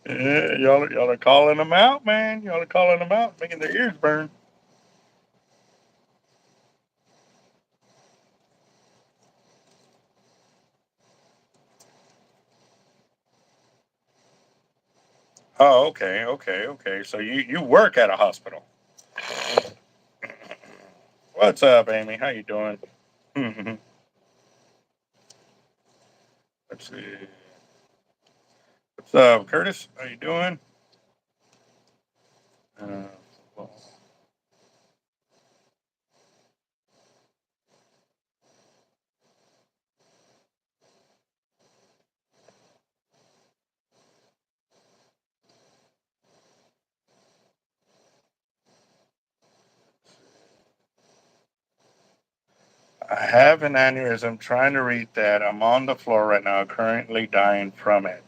Yeah, y'all are calling them out, man. Y'all are calling them out, making their ears burn. Oh, okay. So you work at a hospital. What's up, Amy? How you doing? Let's see. What's up, Curtis? How you doing? Uh, well, I have an aneurysm. Trying to read that. I'm on the floor right now, currently dying from it.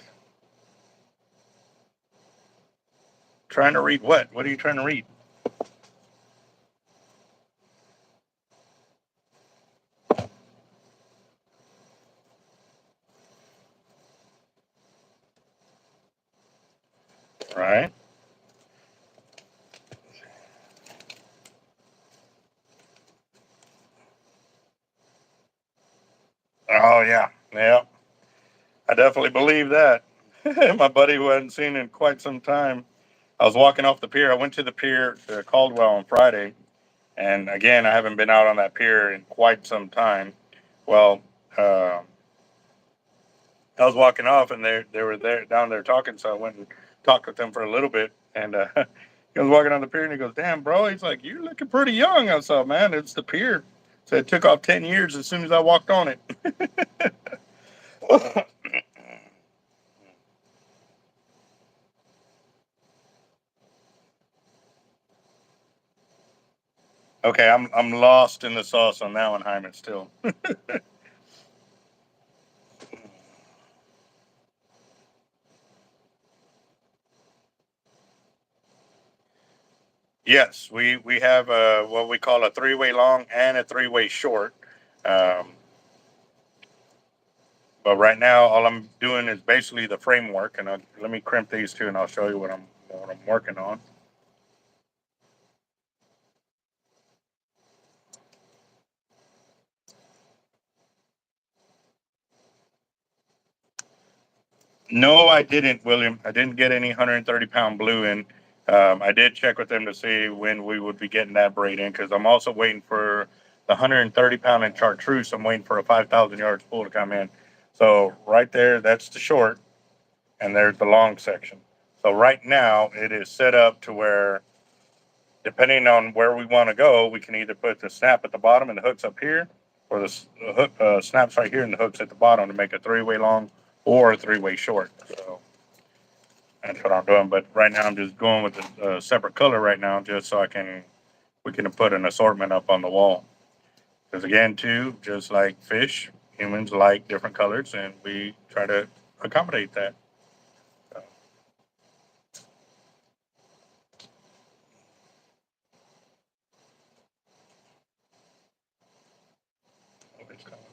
Trying to read what? What are you trying to read? Right? Oh yeah. I definitely believe that. My buddy who I hadn't seen in quite some time. I was walking off the pier. I went to the pier to Caldwell on Friday, and again, I haven't been out on that pier in quite some time. Well, I was walking off, and they were there down there talking, so I went and talked with them for a little bit, and he was walking on the pier, and he goes, "Damn, bro," he's like, "You're looking pretty young." I said, "Man, it's the pier." So it took off 10 years as soon as I walked on it. Okay, I'm lost in the sauce on that one, Hyman. Still, yes, we have what we call a three-way long and a three-way short. Um, but right now, all I'm doing is basically the framework, and let me crimp these two, and I'll show you what I'm working on. No, I didn't, William. I didn't get any 130-pound blue in. I did check with them to see when we would be getting that braid in because I'm also waiting for the 130-pound in chartreuse. I'm waiting for a 5,000 yard spool to come in. So right there, that's the short, and there's the long section. So right now, it is set up to where, depending on where we want to go, we can either put the snap at the bottom and the hooks up here, or the hook snaps right here and the hooks at the bottom to make a three-way long or a three-way short. So that's what I'm doing. But right now, I'm just going with a separate color right now, just so we can put an assortment up on the wall. Because again, too, just like fish, humans like different colors, and we try to accommodate that. So, it's kind of,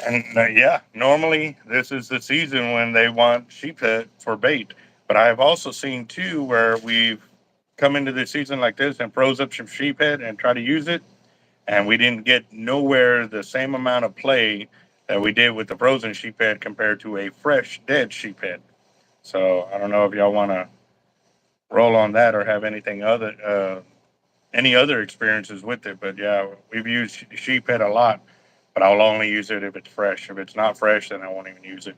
and yeah, normally this is the season when they want sheephead for bait. But I've also seen too where we've come into the season like this and froze up some sheephead and try to use it, and we didn't get nowhere the same amount of play that we did with the frozen sheephead compared to a fresh dead sheephead. So I don't know if y'all want to roll on that or have anything other. any other experiences with it. But yeah, we've used sheep head a lot, but I'll only use it if it's fresh. If it's not fresh, then I won't even use it.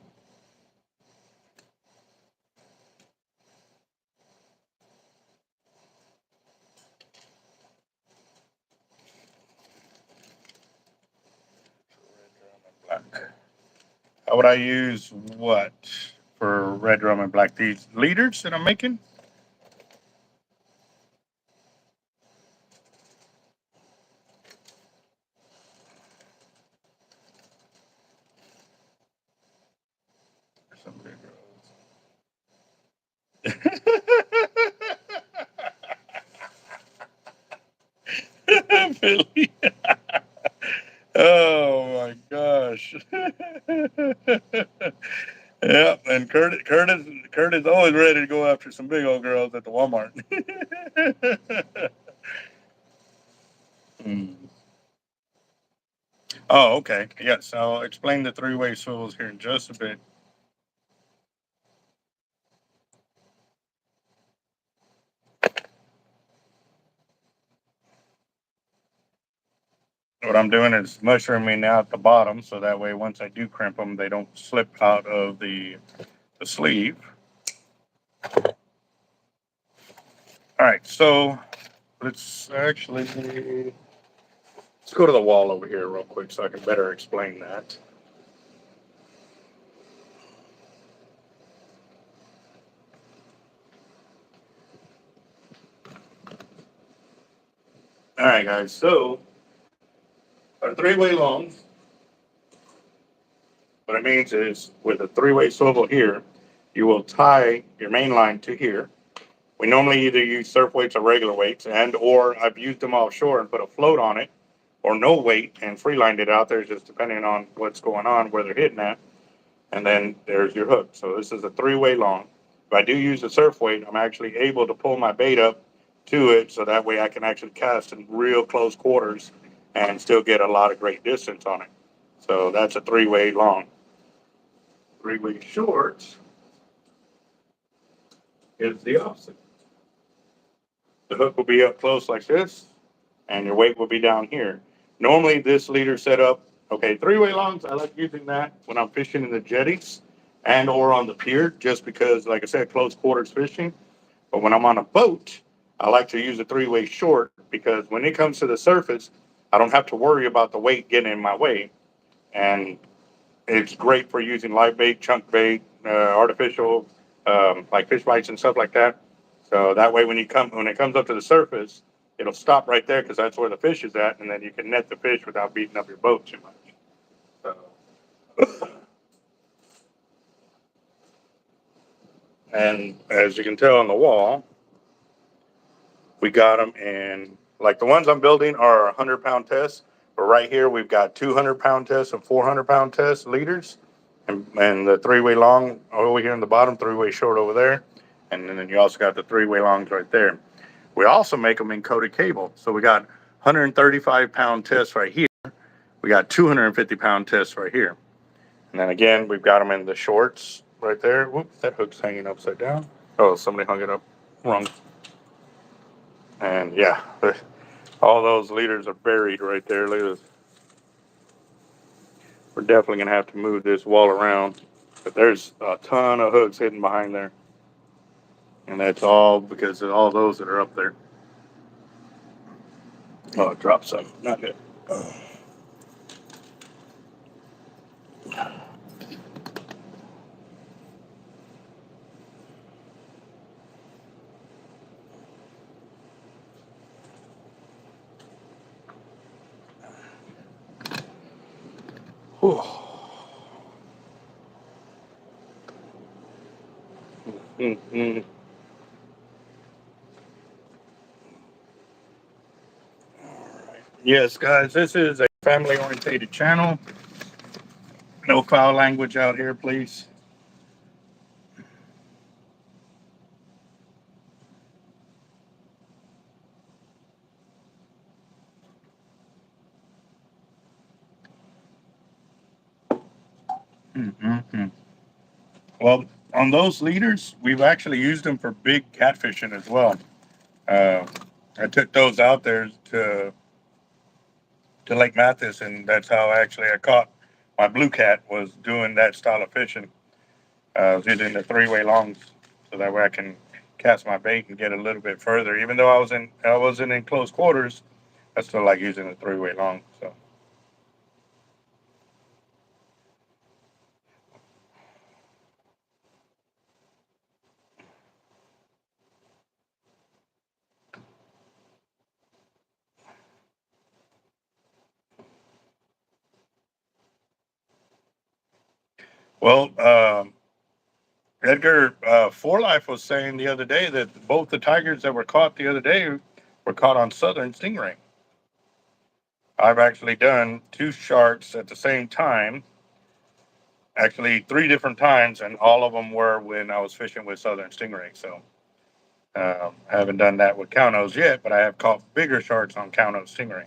Black. How would I use what for red drum and black? These leaders that I'm making? Some big rolls. Billy. Oh my gosh. Yeah, and Curtis always ready to go after some big old girls at the Walmart. Hmm. Oh, okay. Yes, I'll explain the three-way swivels here in just a bit. What I'm doing is mushrooming out the bottom, so that way once I do crimp them, they don't slip out of the sleeve. All right, so let's go to the wall over here real quick so I can better explain that. All right, guys. So our three-way longs, what it means is with a three-way swivel here, you will tie your main line to here. We normally either use surf weights or regular weights, and or I've used them offshore and put a float on it, or no weight and free-lined it out there, just depending on what's going on, where they're hitting at. And then there's your hook. So this is a three-way long. If I do use a surf weight, I'm actually able to pull my bait up to it, so that way I can actually cast in real close quarters and still get a lot of great distance on it. So that's a three-way long. Three-way short is the opposite. The hook will be up close like this, and your weight will be down here. Normally, this leader setup, okay, three-way longs, I like using that when I'm fishing in the jetties and or on the pier, just because, like I said, close quarters fishing. But when I'm on a boat, I like to use a three-way short because when it comes to the surface, I don't have to worry about the weight getting in my way. And it's great for using live bait, chunk bait, artificial, like fish bites and stuff like that. So that way, when it comes up to the surface, it'll stop right there because that's where the fish is at, and then you can net the fish without beating up your boat too much. So, and as you can tell on the wall, we got them in, like the ones I'm building are 100-pound tests, but right here we've got 200-pound tests and 400-pound test leaders, and the three-way long over here in the bottom, three-way short over there, and then you also got the three-way longs right there. We also make them in coated cable, so we got 135-pound tests right here. We got 250-pound tests right here, and then again we've got them in the shorts right there. Whoops, that hook's hanging upside down. Oh, somebody hung it up wrong. And yeah, all those leaders are buried right there. Look at this. We're definitely gonna have to move this wall around, but there's a ton of hooks hidden behind there, and that's all because of all those that are up there. Oh, it dropped some. Not good. Mm-hmm. Yes, guys, this is a family-oriented channel. No foul language out here, please. Mm-hmm. Well, on those leaders, we've actually used them for big catfishing as well. Uh, I took those out there to Lake Mathis, and that's how actually I caught my blue cat, was doing that style of fishing. I was using the three-way longs, so that way I can cast my bait and get a little bit further. Even though I wasn't in close quarters, I still like using the three-way long. So, well, Edgar For Life was saying the other day that both the tigers that were caught the other day were caught on southern stingray. I've actually done two sharks at the same time, actually three different times, and all of them were when I was fishing with southern stingray. So I haven't done that with Kaunos yet, but I have caught bigger sharks on Kaunos stingray.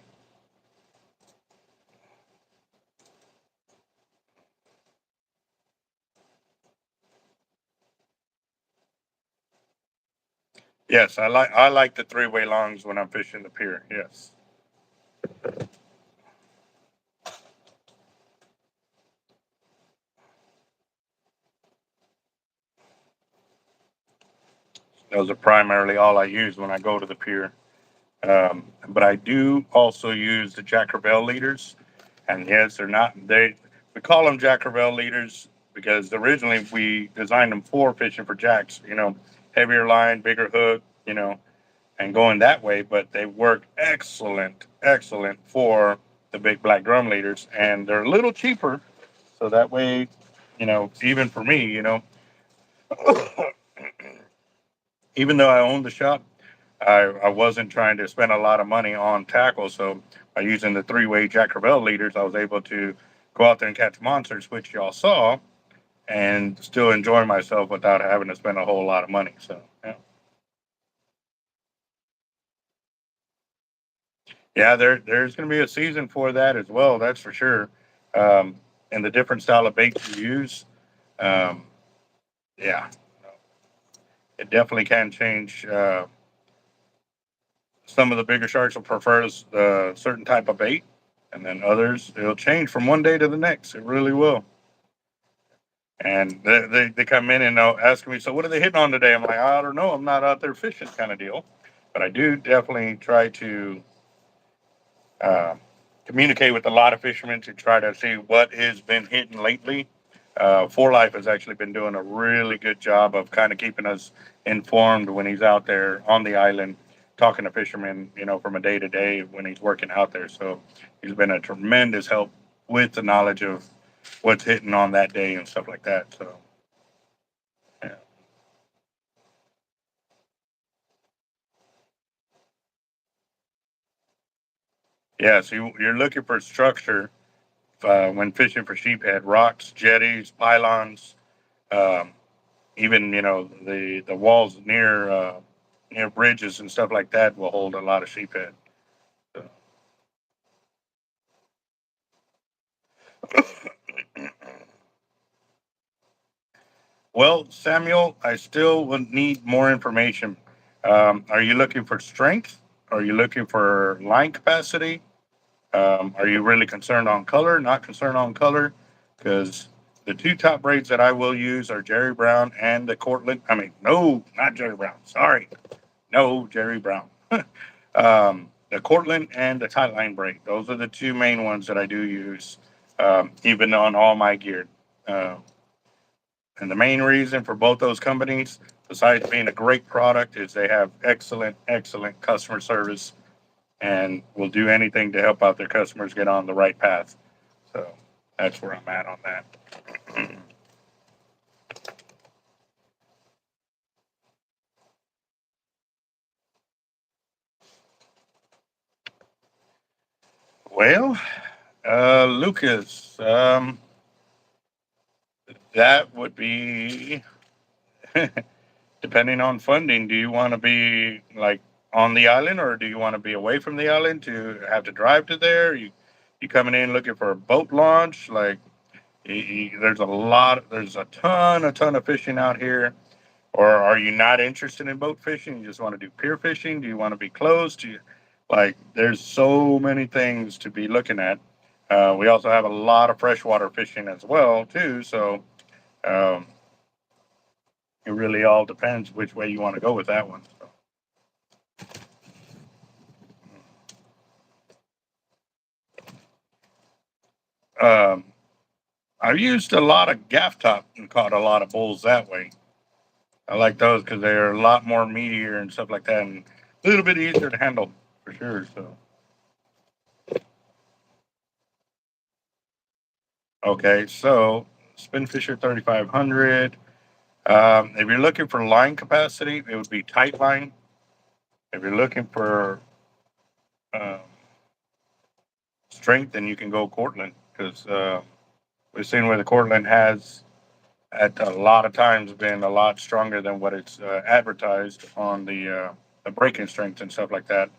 Yes, I like the three-way longs when I'm fishing the pier. Yes. Those are primarily all I use when I go to the pier. But I do also use the Jack Crevalle leaders. And yes, they're not, we call them Jack Crevalle leaders because originally we designed them for fishing for jacks, heavier line, bigger hook, and going that way. But they work excellent, excellent for the big black drum leaders. And they're a little cheaper. So that way, even for me, even though I own the shop, I wasn't trying to spend a lot of money on tackle. So by using the three-way Jack Crevalle leaders, I was able to go out there and catch monsters, which y'all saw, and still enjoy myself without having to spend a whole lot of money. So yeah, there's going to be a season for that as well. That's for sure. Um, and the different style of baits you use, um, yeah, it definitely can change. Some of the bigger sharks will prefer a certain type of bait, and then others it'll change from one day to the next. It really will. And they come in and they'll ask me, so what are they hitting on today? I'm like, I don't know. I'm not out there fishing, kind of deal. But I do definitely try to uh, communicate with a lot of fishermen to try to see what has been hitting lately. For Life has actually been doing a really good job of kind of keeping us informed when he's out there on the island talking to fishermen, from a day to day when he's working out there. So he's been a tremendous help with the knowledge of what's hitting on that day and stuff like that. So, yeah. Yeah, so you're looking for structure when fishing for sheephead, rocks, jetties, pylons, um, even the walls near bridges and stuff like that will hold a lot of sheephead. So, well, Samuel, I still would need more information. Are you looking for strength? Are you looking for line capacity? Are you really concerned on color? Not concerned on color? Because the two top braids that I will use are Jerry Brown and the Cortland. I mean, no, not Jerry Brown. Sorry. No, Jerry Brown. The Cortland and the Tightline braid. Those are the two main ones that I do use, even on all my gear. Uh, and the main reason for both those companies, besides being a great product, is they have excellent, excellent customer service and will do anything to help out their customers get on the right path. So that's where I'm at on that. Well, Lucas, that would be depending on funding. Do you want to be like on the island, or do you want to be away from the island to have to drive to there? You coming in looking for a boat launch? Like there's a ton of fishing out here. Or are you not interested in boat fishing? You just want to do pier fishing? Do you want to be close? Do you like? There's so many things to be looking at. We also have a lot of freshwater fishing as well too. So um, it really all depends which way you want to go with that one. Um, I've used a lot of gaff top and caught a lot of bulls that way. I like those because they're a lot more meatier and stuff like that, and a little bit easier to handle for sure. So, okay, so Spin Fisher 3500. If you're looking for line capacity, it would be tight line. If you're looking for um, strength, then you can go Cortland because we've seen where the Cortland has at a lot of times been a lot stronger than what it's advertised on the breaking strength and stuff like that.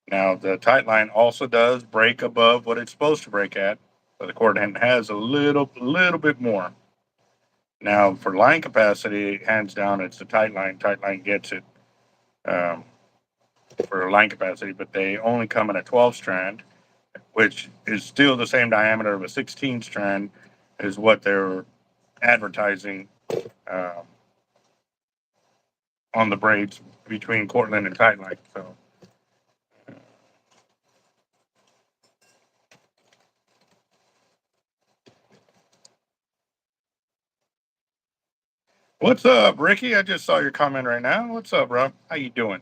Now the tight line also does break above what it's supposed to break at, but the Cortland has a little bit more. Now for line capacity, hands down, it's the tight line. Tight line gets it um, for line capacity, but they only come in a 12 strand, which is still the same diameter of a 16 strand, is what they're advertising um, on the braids between Cortland and Tightline. So, what's up, Ricky? I just saw your comment right now. What's up, bro? How you doing?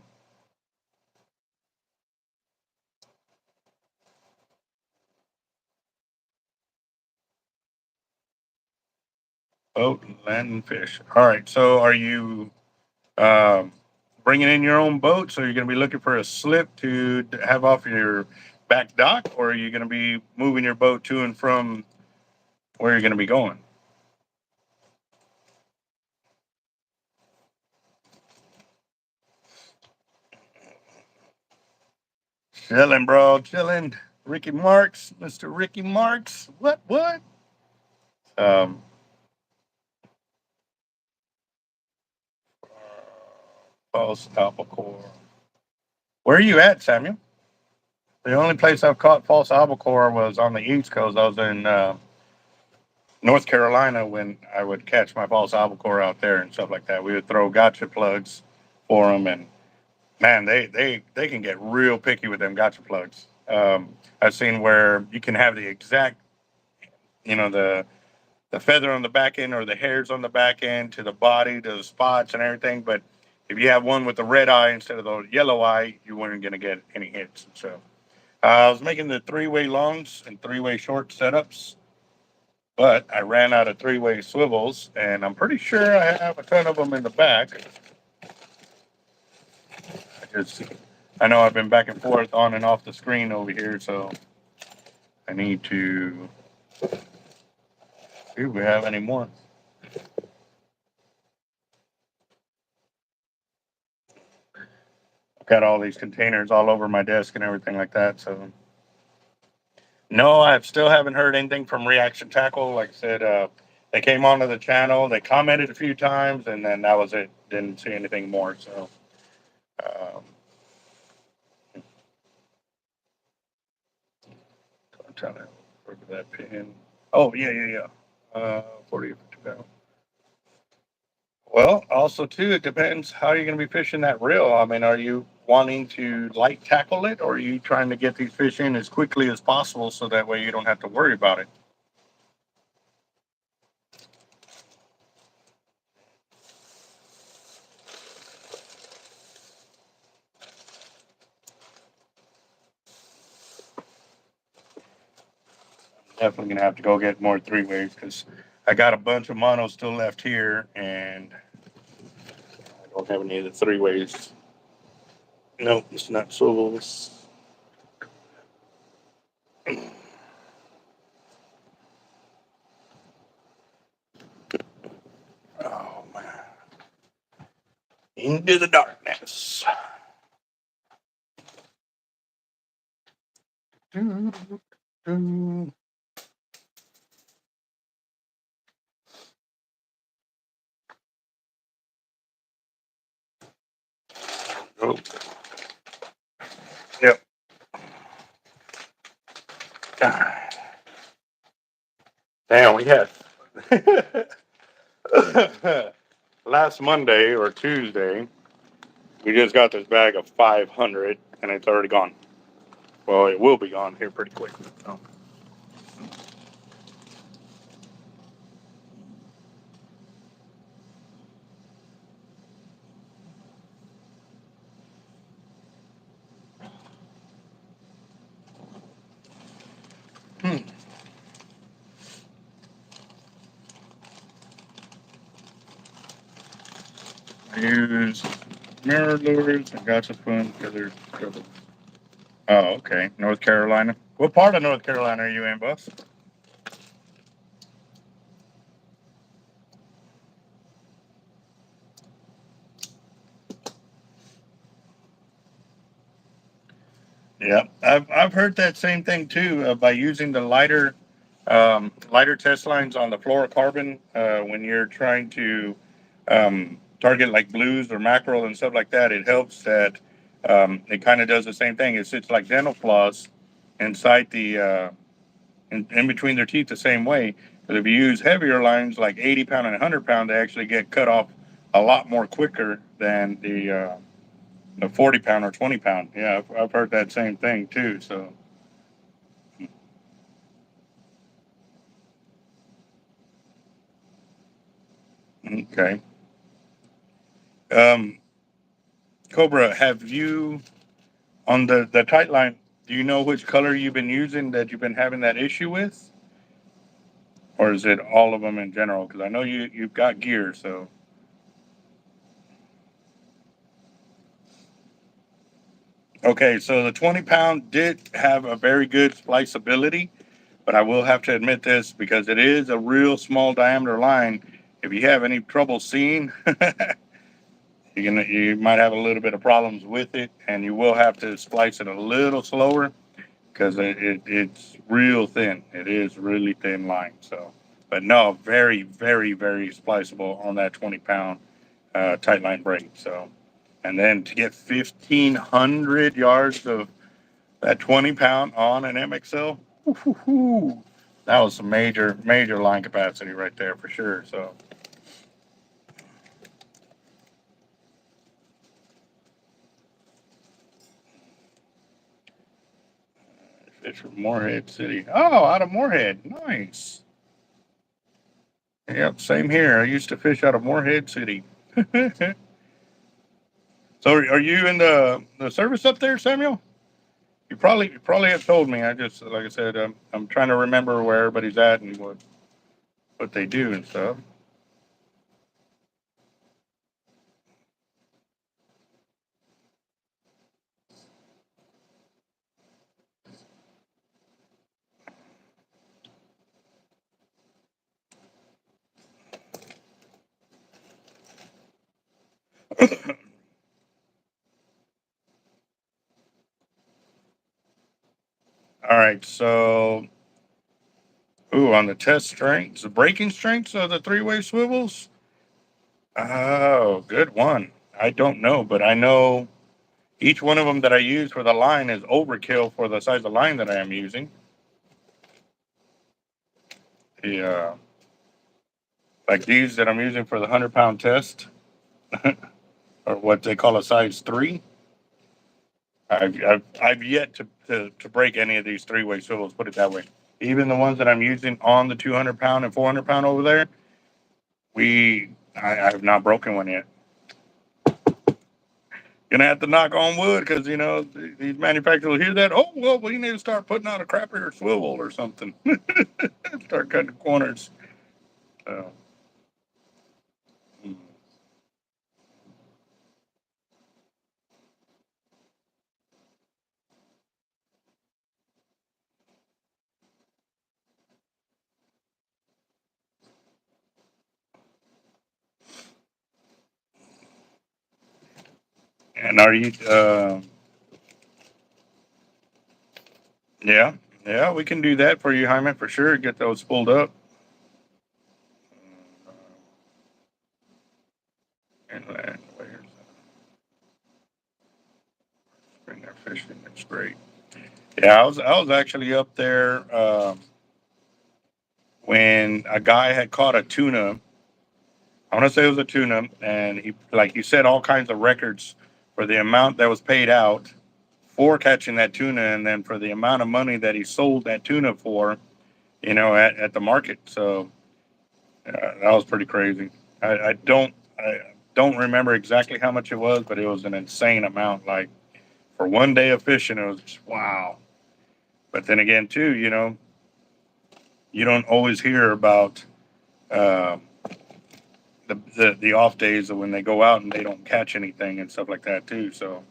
Boat, land, and fish. All right. So, are you um, bringing in your own boat? So, you're going to be looking for a slip to have off your back dock, or are you going to be moving your boat to and from where you're going to be going? Chilling, bro. Chilling. Ricky Marks, Mr. Ricky Marks. What? What? Um, false albacore. Where are you at, Samuel? The only place I've caught false albacore was on the East Coast. I was in North Carolina when I would catch my false albacore out there and stuff like that. We would throw gotcha plugs for them, and man, they can get real picky with them gotcha plugs. I've seen where you can have the exact, the feather on the back end or the hairs on the back end to the body, to the spots and everything. But if you have one with the red eye instead of the yellow eye, you weren't going to get any hits. So I was making the three-way longs and three-way short setups, but I ran out of three-way swivels, and I'm pretty sure I have a ton of them in the back. I know I've been back and forth on and off the screen over here, so I need to see if we have any more. I've got all these containers all over my desk and everything like that, so no, I still haven't heard anything from Reaction Tackle. Like I said, they came onto the channel, they commented a few times, and then that was it. Didn't see anything more. So, um, I'm trying to work with that pin. Oh, yeah, yeah, yeah. 40 or 50 pounds. Well, also, too, it depends how you're going to be fishing that reel. I mean, are you wanting to light tackle it, or are you trying to get these fish in as quickly as possible so that way you don't have to worry about it? Definitely gonna have to go get more three ways because I got a bunch of monos still left here, and I don't have any of the three ways. No, it's not swivels. Oh man, into the darkness. Oh, yep. Damn, we had last Monday or Tuesday, we just got this bag of 500 and it's already gone. Well, it will be gone here pretty quick. So. I use mirror lures and gotcha spoons because they're trouble. Oh, okay. North Carolina. What part of North Carolina are you in, boss? Yeah, I've heard that same thing too. By using the lighter test lines on the fluorocarbon when you're trying to target like blues or mackerel and stuff like that, it helps that it kind of does the same thing. It sits like dental floss inside the in between their teeth the same way. But if you use heavier lines like 80 pound and 100 pound, they actually get cut off a lot more quicker than the 40 pound or 20 pound. Yeah, I've heard that same thing too. So okay. Um, Cobra, have you on the tight line? Do you know which color you've been using that you've been having that issue with, or is it all of them in general? Because I know you've got gear. So okay, so the 20 pound did have a very good spliceability, but I will have to admit this because it is a real small diameter line. If you have any trouble seeing, you might have a little bit of problems with it, and you will have to splice it a little slower because it's real thin. It is really thin line. So, but no, very, very, very spliceable on that 20 pound tight line braid. So, and then to get 1,500 yards of that 20 pound on an MXL, that was some major, major line capacity right there for sure. So, fish from Morehead City. Oh, out of Morehead. Nice. Yep, same here. I used to fish out of Morehead City. So are you in the service up there, Samuel? You probably have told me. I just like I said, I'm trying to remember where everybody's at and what they do and stuff. All right, so ooh, on the test strengths, the braking strengths of the three-way swivels. Oh, good one. I don't know, but I know each one of them that I use for the line is overkill for the size of line that I am using. The like these that I'm using for the 100 pound test, or what they call a size three. I've yet to break any of these three-way swivels. Put it that way. Even the ones that I'm using on the 200 pound and 400 pound over there, I have not broken one yet. Gonna have to knock on wood because these manufacturers will hear that. Oh well, we need to start putting out a crappier swivel or something. Start cutting corners. So, mm. And are you? Yeah, yeah, we can do that for you, Hyman, for sure. Get those pulled up. Inland, where's that? fishing. It's great. Yeah, I was actually up there when a guy had caught a tuna. I want to say it was a tuna, and he, like you said, all kinds of records for the amount that was paid out for catching that tuna, and then for the amount of money that he sold that tuna for, at the market. So that was pretty crazy. I don't remember exactly how much it was, but it was an insane amount. Like for one day of fishing, it was just wow. But then again, too, you don't always hear about um, the off days of when they go out and they don't catch anything and stuff like that too. So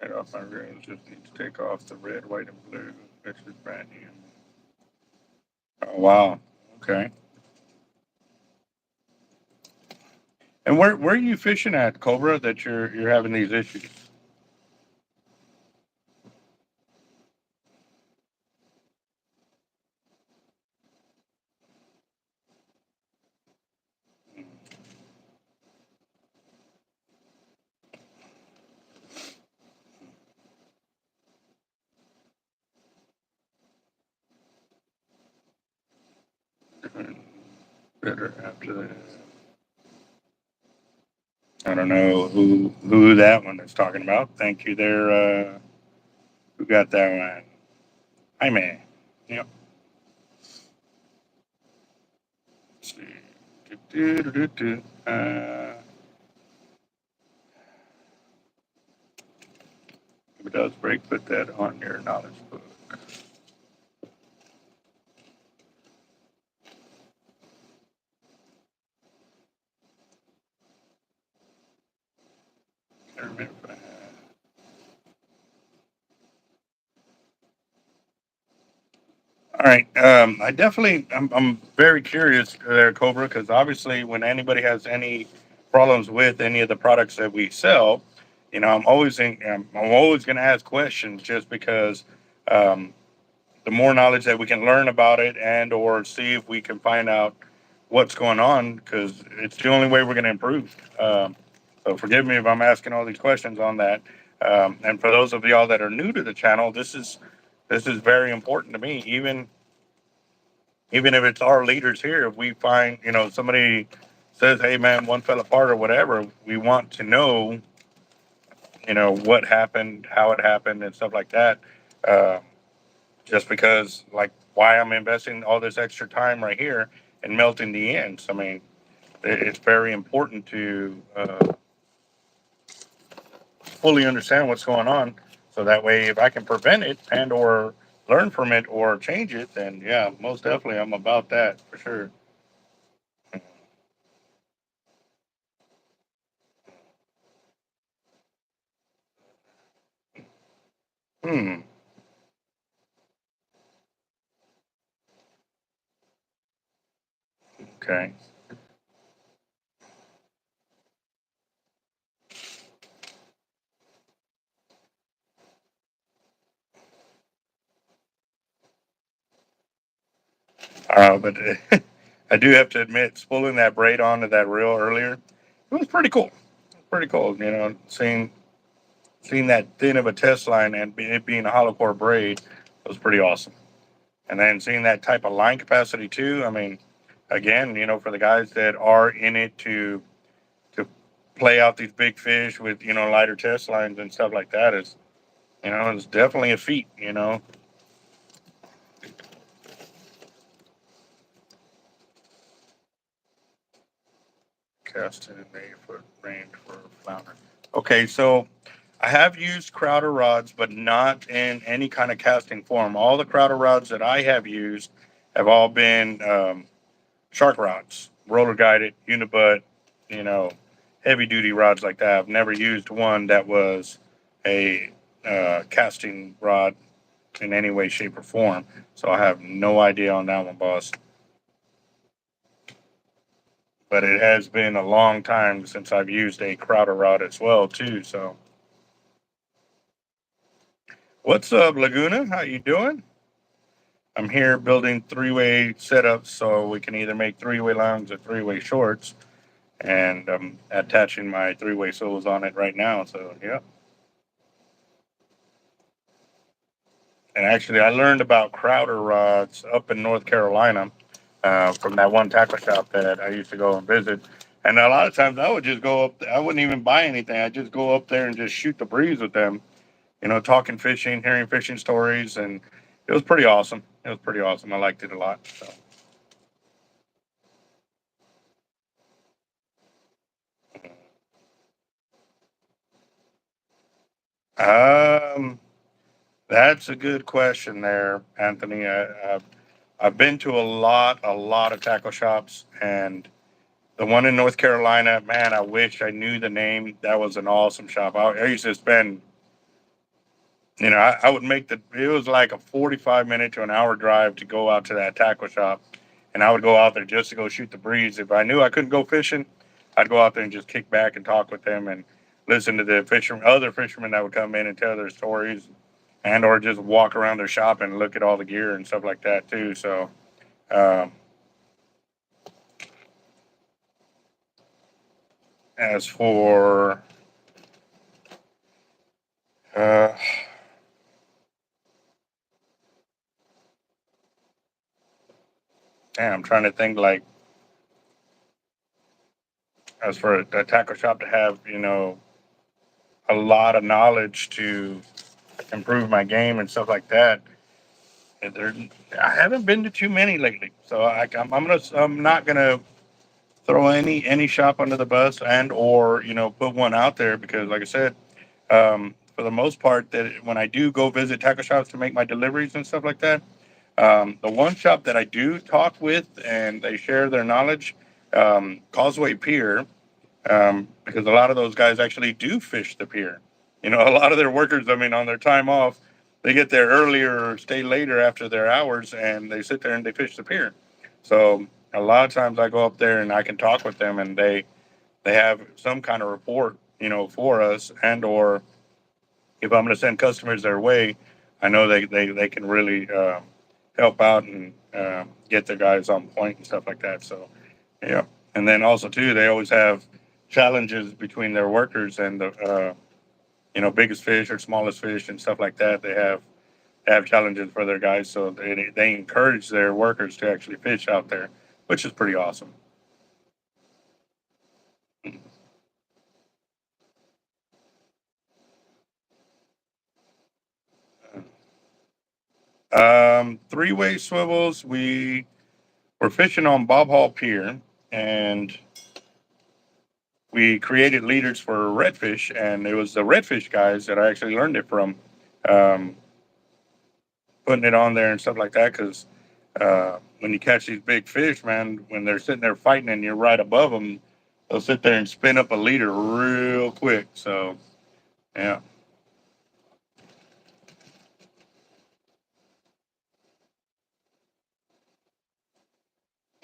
right off my ribs, just need to take off the red, white, and blue. This is brand new. Oh wow. Okay. And where are you fishing at, Cobra? That you're having these issues? Better after that. I don't know who that one is talking about. Thank you there. Who got that one? Hi man. Yep. Let's see. If it does break, put that on your knowledge book. I remember that. All right. I'm very curious there, Cobra, because obviously, when anybody has any problems with any of the products that we sell, I'm always going to ask questions just because um, the more knowledge that we can learn about it and or see if we can find out what's going on, because it's the only way we're going to improve. So forgive me if I'm asking all these questions on that. And for those of y'all that are new to the channel, this is very important to me. Even if it's our leaders here, if we find, somebody says, hey man, one fell apart or whatever, we want to know, what happened, how it happened, and stuff like that. Uh, just because, like, why I'm investing all this extra time right here and melting the ends. I mean, it's very important to fully understand what's going on. So that way, if I can prevent it and or learn from it or change it, then yeah, most definitely I'm about that for sure. Hmm. Okay. But I do have to admit, spooling that braid onto that reel earlier, it was pretty cool. Pretty cool, seeing that thin of a test line and it being a hollow core braid was pretty awesome. And then seeing that type of line capacity too. I mean, again, for the guys that are in it to play out these big fish with lighter test lines and stuff like that is it's definitely a feat. Cast in an 8 foot range for flounder. Okay, so I have used Crowder rods, but not in any kind of casting form. All the Crowder rods that I have used have all been shark rods, roller guided, unibutt, you know, heavy duty rods like that. I've never used one that was a casting rod in any way, shape, or form. So I have no idea on that one, boss. But it has been a long time since I've used a Crowder rod as well, too. So, what's up, Laguna? How you doing? I'm here building three-way setups so we can either make three-way longs or three-way shorts, and I'm attaching my three-way soles on it right now. So yeah. And actually, I learned about Crowder rods up in North Carolina from that one tackle shop that I used to go and visit. And a lot of times I would just go up. I wouldn't even buy anything. I just go up there and just shoot the breeze with them. Talking fishing, hearing fishing stories, and it was pretty awesome. It was pretty awesome. I liked it a lot. Um, that's a good question there, Anthony. I've been to a lot of tackle shops, and the one in North Carolina, man, I wish I knew the name. That was an awesome shop. I used to spend, I would make it was like a 45 minute to an hour drive to go out to that tackle shop. And I would go out there just to go shoot the breeze. If I knew I couldn't go fishing, I'd go out there and just kick back and talk with them and listen to the other fishermen that would come in and tell their stories, and or just walk around their shop and look at all the gear and stuff like that too. So, um, as for, uh, man, I'm trying to think like, as for a tackle shop to have, a lot of knowledge to improve my game and stuff like that. And I haven't been to too many lately, so I'm not gonna throw any shop under the bus and or put one out there, because like I said, for the most part, that when I do go visit tackle shops to make my deliveries and stuff like that, the one shop that I do talk with and they share their knowledge, Causeway Pier, because a lot of those guys actually do fish the pier. A lot of their workers, I mean, on their time off, they get there earlier or stay later after their hours, and they sit there and they fish the pier. So a lot of times I go up there and I can talk with them, and they have some kind of report, for us, and or if I'm going to send customers their way, I know they can really help out and get their guys on point and stuff like that. So yeah, and then also too, they always have challenges between their workers and the biggest fish or smallest fish and stuff like that. They have challenges for their guys, so they encourage their workers to actually fish out there, which is pretty awesome. Three-way swivels. We were fishing on Bob Hall Pier, and we created leaders for redfish, and it was the redfish guys that I actually learned it from, um, putting it on there and stuff like that. Because when you catch these big fish, man, when they're sitting there fighting and you're right above them, they'll sit there and spin up a leader real quick. So yeah.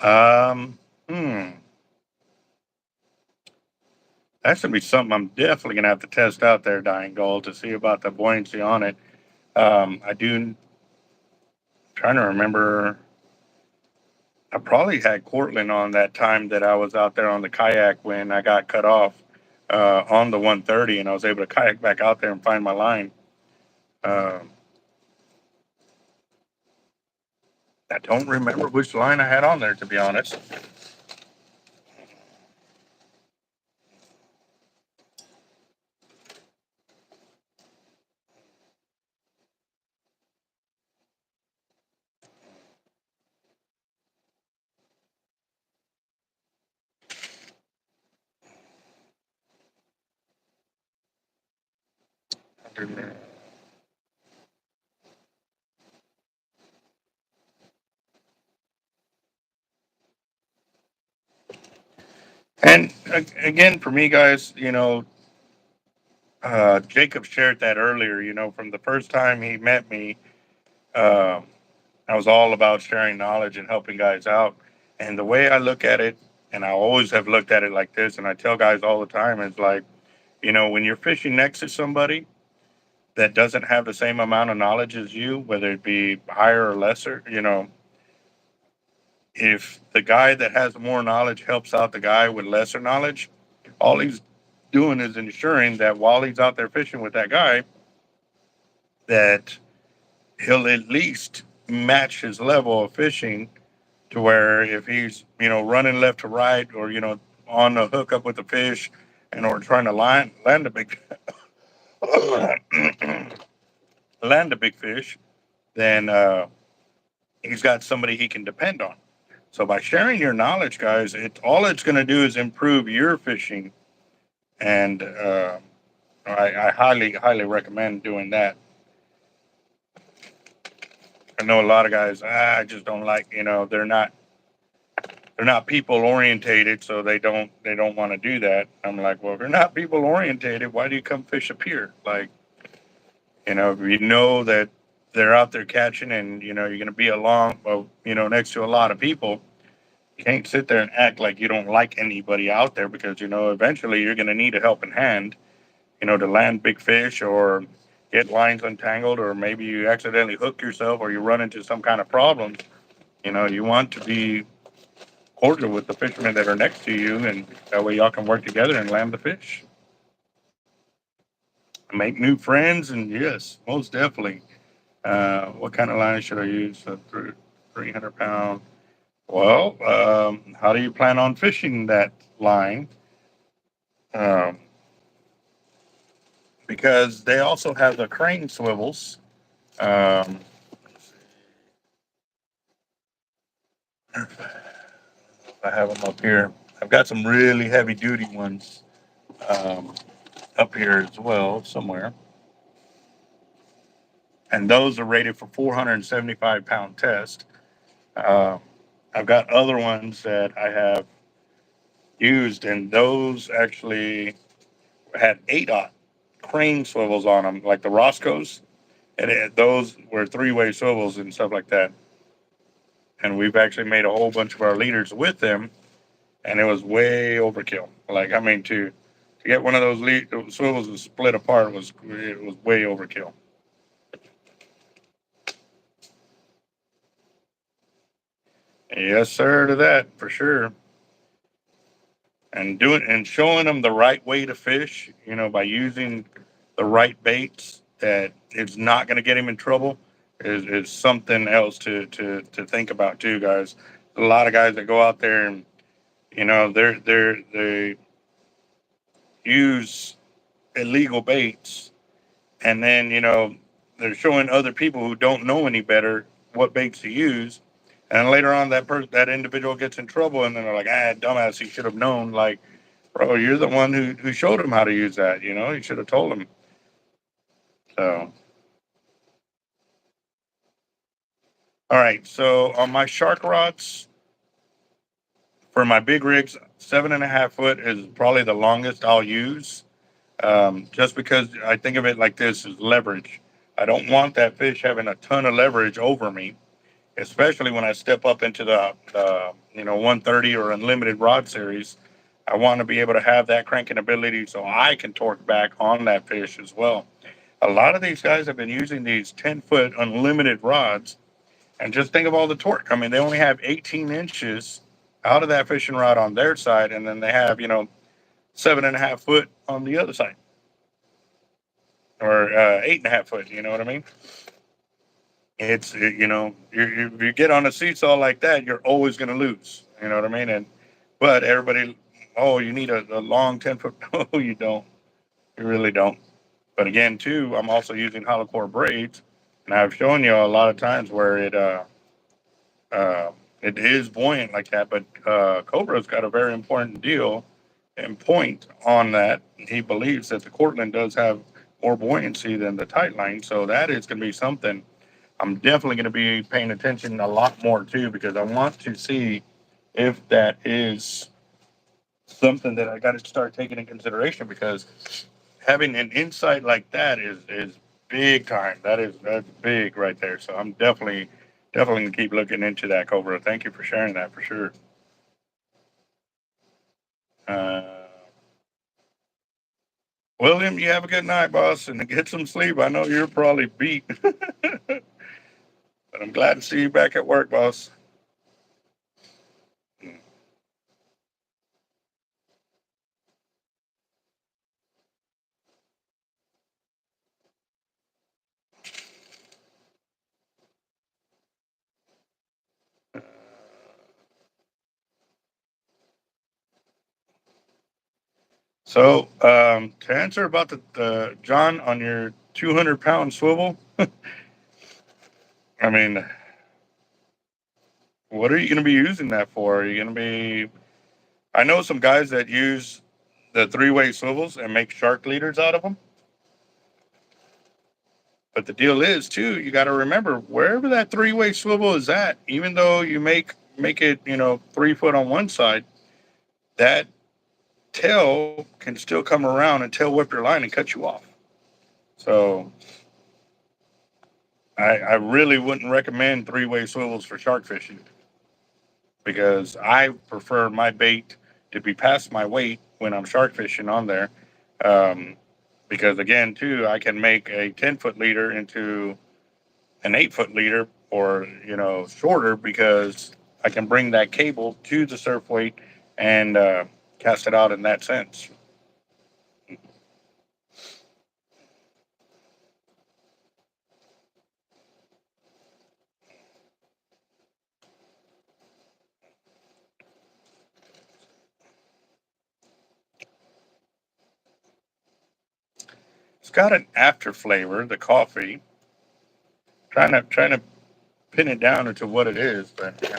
Um, hmm. That's gonna be something I'm definitely gonna have to test out there, Dying Gold, to see about the buoyancy on it. I do trying to remember. I probably had Cortland on that time that I was out there on the kayak when I got cut off on the 130, and I was able to kayak back out there and find my line. Um, I don't remember which line I had on there, to be honest. And again, for me, guys, Jacob shared that earlier. From the first time he met me, um, I was all about sharing knowledge and helping guys out. And the way I look at it, and I always have looked at it like this, and I tell guys all the time, is like, when you're fishing next to somebody, that doesn't have the same amount of knowledge as you, whether it be higher or lesser, if the guy that has more knowledge helps out the guy with lesser knowledge, all he's doing is ensuring that while he's out there fishing with that guy, that he'll at least match his level of fishing to where if he's, running left to right or, on a hookup with the fish and or trying to land a big land a big fish, then he's got somebody he can depend on. So by sharing your knowledge, guys, all it's going to do is improve your fishing, and I highly, highly recommend doing that. I know a lot of guys, I just don't like, they're not people orientated, so they don't want to do that. I'm like, well, if you're not people orientated, why do you come fish a pier? Like, if you know that they're out there catching, and you're going to be along, well, next to a lot of people. You can't sit there and act like you don't like anybody out there, because eventually you're going to need a helping hand, to land big fish or get lines untangled, or maybe you accidentally hook yourself or you run into some kind of problem. You want to be cordial with the fishermen that are next to you, and that way y'all can work together and land the fish, make new friends, and yes, most definitely. What kind of line should I use? 300 pound. Well, how do you plan on fishing that line? Um, because they also have the crane swivels. Um, I have them up here. I've got some really heavy duty ones um, up here as well somewhere, and those are rated for 475-pound test. Um, I've got other ones that I have used, and those actually had 8-aught crane swivels on them, like the Roscoe's, and those were three-way swivels and stuff like that. And we've actually made a whole bunch of our leaders with them, and it was way overkill. Like, I mean, to get one of those swivels to split apart was way overkill. Yes, sir, to that for sure. And doing and showing them the right way to fish, by using the right baits that it's not going to get him in trouble, is something else to think about too, guys. A lot of guys that go out there and they use illegal baits, and then they're showing other people who don't know any better what baits to use, and later on that individual gets in trouble, and then they're like, dumbass, he should have known. Like, bro, you're the one who showed him how to use that. You should have told him. So, all right. So on my shark rods for my big rigs, 7.5 foot is probably the longest I'll use. Just because I think of it like this is leverage. I don't want that fish having a ton of leverage over me, especially when I step up into the 130 or unlimited rod series. I want to be able to have that cranking ability so I can torque back on that fish as well. A lot of these guys have been using these 10-foot unlimited rods, and just think of all the torque. I mean, they only have 18 inches out of that fishing rod on their side, and then they have 7.5 foot on the other side, or 8.5 foot. You know what I mean? If you get on a seesaw like that, you're always going to lose. You know what I mean? But everybody, oh, you need a long 10 foot. No, you don't. You really don't. But again, too, I'm also using hollow core braids, and I've shown you a lot of times where uh, it is buoyant like that. But Cobra's got a very important deal and point on that. He believes that the Cortland does have more buoyancy than the tight line, so that is going to be something I'm definitely going to be paying attention a lot more too, because I want to see if that is something that I got to start taking in consideration, because having an insight like that is big time. That's big right there. So I'm definitely gonna keep looking into that, Cobra. Thank you for sharing that for sure. Uh, William, you have a good night, boss, and get some sleep. I know you're probably beat, but I'm glad to see you back at work, boss. So, to answer about the John on your 200-pound swivel, I mean, what are you going to be using that for? Are you going to be? I know some guys that use the three-way swivels and make shark leaders out of them. But the deal is too, you got to remember wherever that three-way swivel is at, even though you make it, 3 foot on one side, that tail can still come around and tail whip your line and cut you off. So I really wouldn't recommend three-way swivels for shark fishing because I prefer my bait to be past my weight when I'm shark fishing on there. Um, because again, too, I can make a 10-foot leader into an 8-foot leader or, shorter because I can bring that cable to the surf weight and cast it out in that sense. It's got an after flavor, the coffee. Trying to pin it down into what it is, but yeah.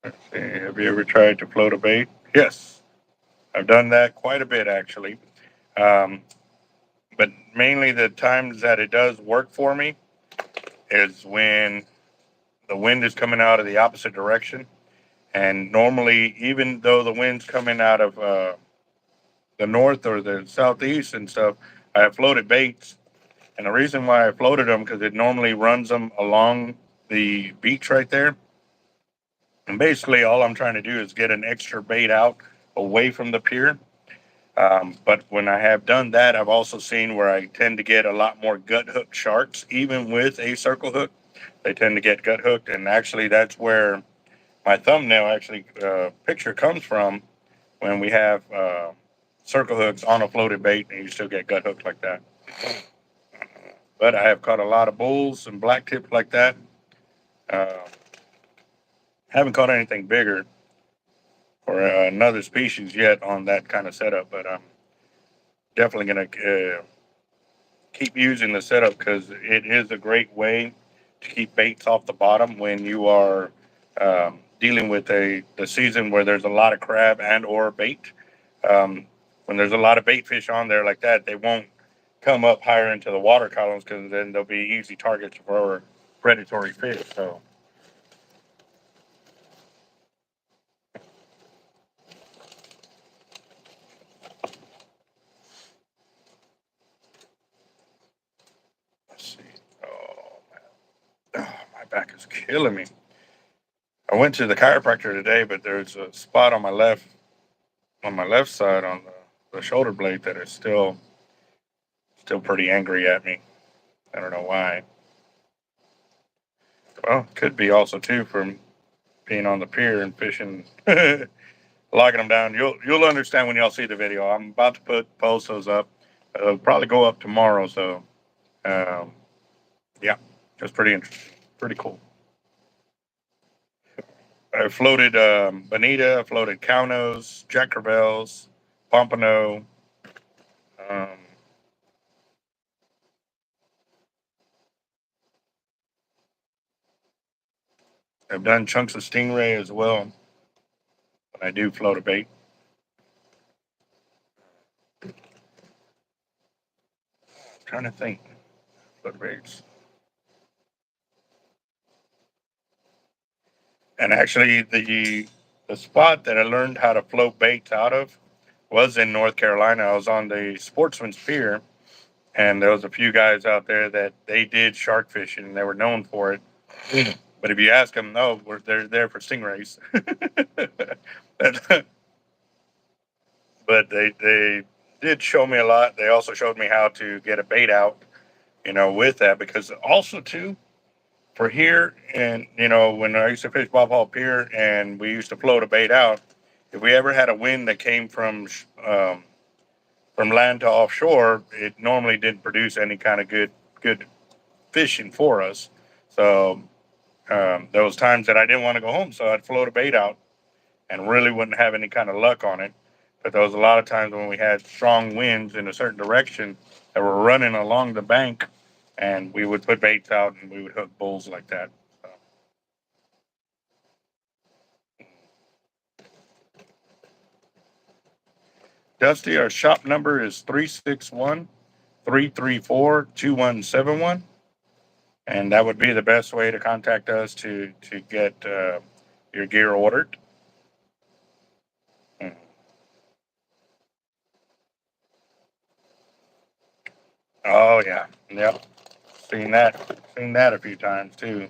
Let's see, have you ever tried to float a bait? Yes, I've done that quite a bit actually. Um, but mainly the times that it does work for me is when the wind is coming out of the opposite direction. And normally, even though the wind's coming out of the north or the southeast and stuff, I have floated baits. And the reason why I floated them because it normally runs them along the beach right there. And basically, all I'm trying to do is get an extra bait out away from the pier. But when I have done that, I've also seen where I tend to get a lot more gut hooked sharks, even with a circle hook. They tend to get gut hooked, and actually, that's where my thumbnail picture comes from when we have circle hooks on a floated bait, and you still get gut hooked like that. But I have caught a lot of bulls and black tips like that. Uh, haven't caught anything bigger or another species yet on that kind of setup, but I'm definitely going to keep using the setup because it is a great way to keep baits off the bottom when you are dealing with the season where there's a lot of crab and or bait. Um, when there's a lot of bait fish on there like that, they won't come up higher into the water columns because then they'll be easy targets for predatory fish. So let's see. Oh, oh, my back is killing me. I went to the chiropractor today, but there's a spot on my left side on the shoulder blade that is still pretty angry at me. I don't know why. Well, could be also too from being on the pier and fishing, logging them down. You'll understand when y'all see the video. I'm about to post those up. It'll probably go up tomorrow. So um, yeah, it's pretty interesting, pretty cool. I floated bonita, I floated cownos, jack crevalles, pompano. Um, I've done chunks of stingray as well when I do float a bait. I'm trying to think float baits. And actually, the spot that I learned how to float baits out of was in North Carolina. I was on the Sportsman's Pier, and there was a few guys out there that they did shark fishing, and they were known for it. But if you ask them, no, they're there for stingrays. But they did show me a lot. They also showed me how to get a bait out, with that, because also too, for here, and when I used to fish Bob Hall Pier and we used to float a bait out, if we ever had a wind that came from land to offshore, it normally didn't produce any kind of good fishing for us. So there was times that I didn't want to go home, so I'd float a bait out and really wouldn't have any kind of luck on it. But there was a lot of times when we had strong winds in a certain direction that were running along the bank, and we would put baits out and we would hook bulls like that. So, Dusty, our shop number is 361-334-2171, and that would be the best way to contact us to get your gear ordered. Mm. Oh yeah, yep. Seen that a few times too.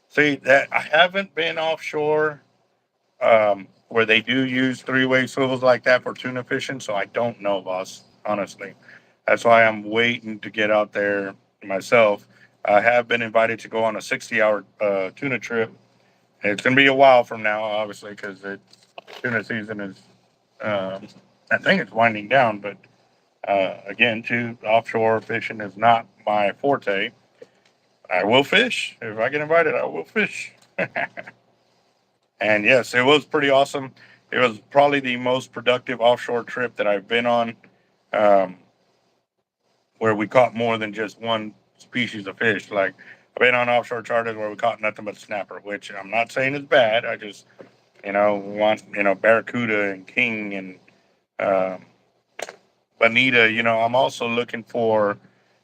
See that I haven't been offshore where they do use three-way swivels like that for tuna fishing, so I don't know, boss. Honestly, that's why I'm waiting to get out there myself. I have been invited to go on a 60-hour tuna trip. It's gonna be a while from now, obviously, because the tuna season is. I think it's winding down, but again, too, offshore fishing is not my forte. I will fish if I get invited. I will fish. And yes, it was pretty awesome. It was probably the most productive offshore trip that I've been on, um, where we caught more than just one species of fish. Like I've been on offshore charters where we caught nothing but snapper, which I'm not saying is bad. I just want barracuda and king and um, bonita. I'm also looking for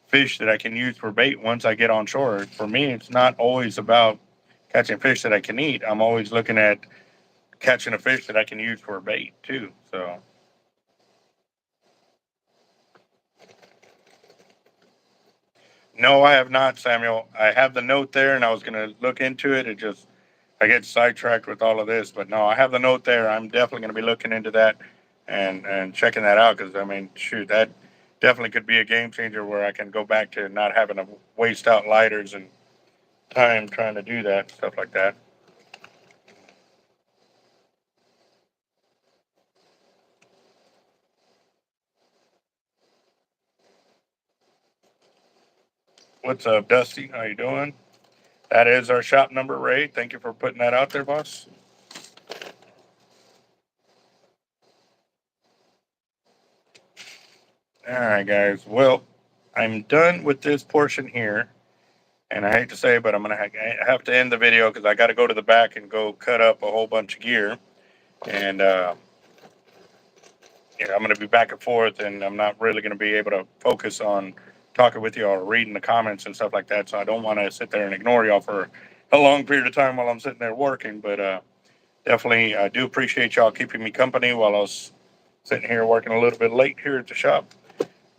fish that I can use for bait once I get on shore. For me, it's not always about catching fish that I can eat. I'm always looking at catching a fish that I can use for a bait too. So no, I have not, Samuel. I have the note there, and I was going to look into it. It just I get sidetracked with all of this, but no, I have the note there. I'm definitely going to be looking into that and checking that out because I mean, shoot, that definitely could be a game changer where I can go back to not having to waste out lighters and time trying to do that stuff like that. What's up, Dusty? How you doing? That is our shop number, Ray. Thank you for putting that out there, boss. All right, guys. Well, I'm done with this portion here. And I hate to say it, but I'm gonna have to end the video because I got to go to the back and go cut up a whole bunch of gear, and I'm gonna be back and forth, and I'm not really gonna be able to focus on talking with you or reading the comments and stuff like that. So I don't want to sit there and ignore y'all for a long period of time while I'm sitting there working. But definitely, I do appreciate y'all keeping me company while I was sitting here working a little bit late here at the shop,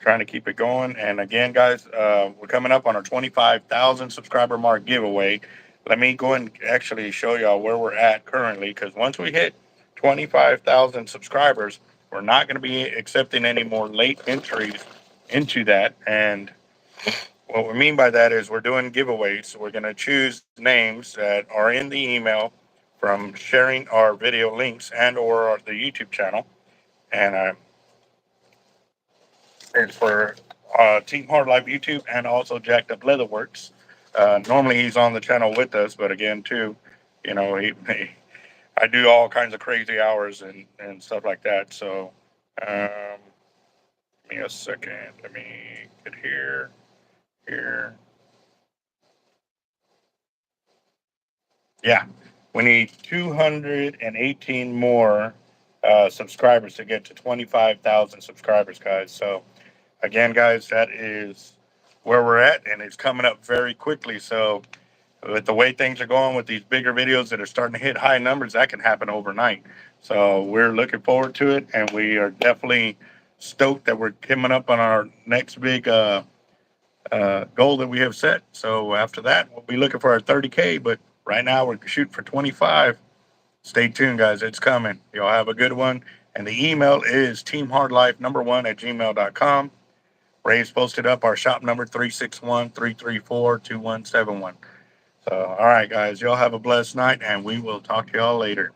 trying to keep it going. And again, guys, we're coming up on our 25,000 subscriber mark giveaway. Let me go and actually show y'all where we're at currently because once we hit 25,000 subscribers, we're not going to be accepting any more late entries into that. And what we mean by that is we're doing giveaways. We're going to choose names that are in the email from sharing our video links and or the YouTube channel. And it's for Team Hard Life YouTube and also Jacked Up Leatherworks. Normally he's on the channel with us, but again, too, I do all kinds of crazy hours and stuff like that. So, give me a second. Let me get here. Yeah, we need 218 more subscribers to get to 25,000 subscribers, guys. So again, guys, that is where we're at, and it's coming up very quickly. So with the way things are going with these bigger videos that are starting to hit high numbers, that can happen overnight. So we're looking forward to it, and we are definitely stoked that we're coming up on our next big goal that we have set. So after that, we'll be looking for our 30K. But right now, we're shooting for 25. Stay tuned, guys. It's coming. Y'all have a good one. And the email is teamhardlife1@gmail.com. Ray's posted up our shop number 361-334-2171. So, all right, guys. Y'all have a blessed night, and we will talk to y'all later.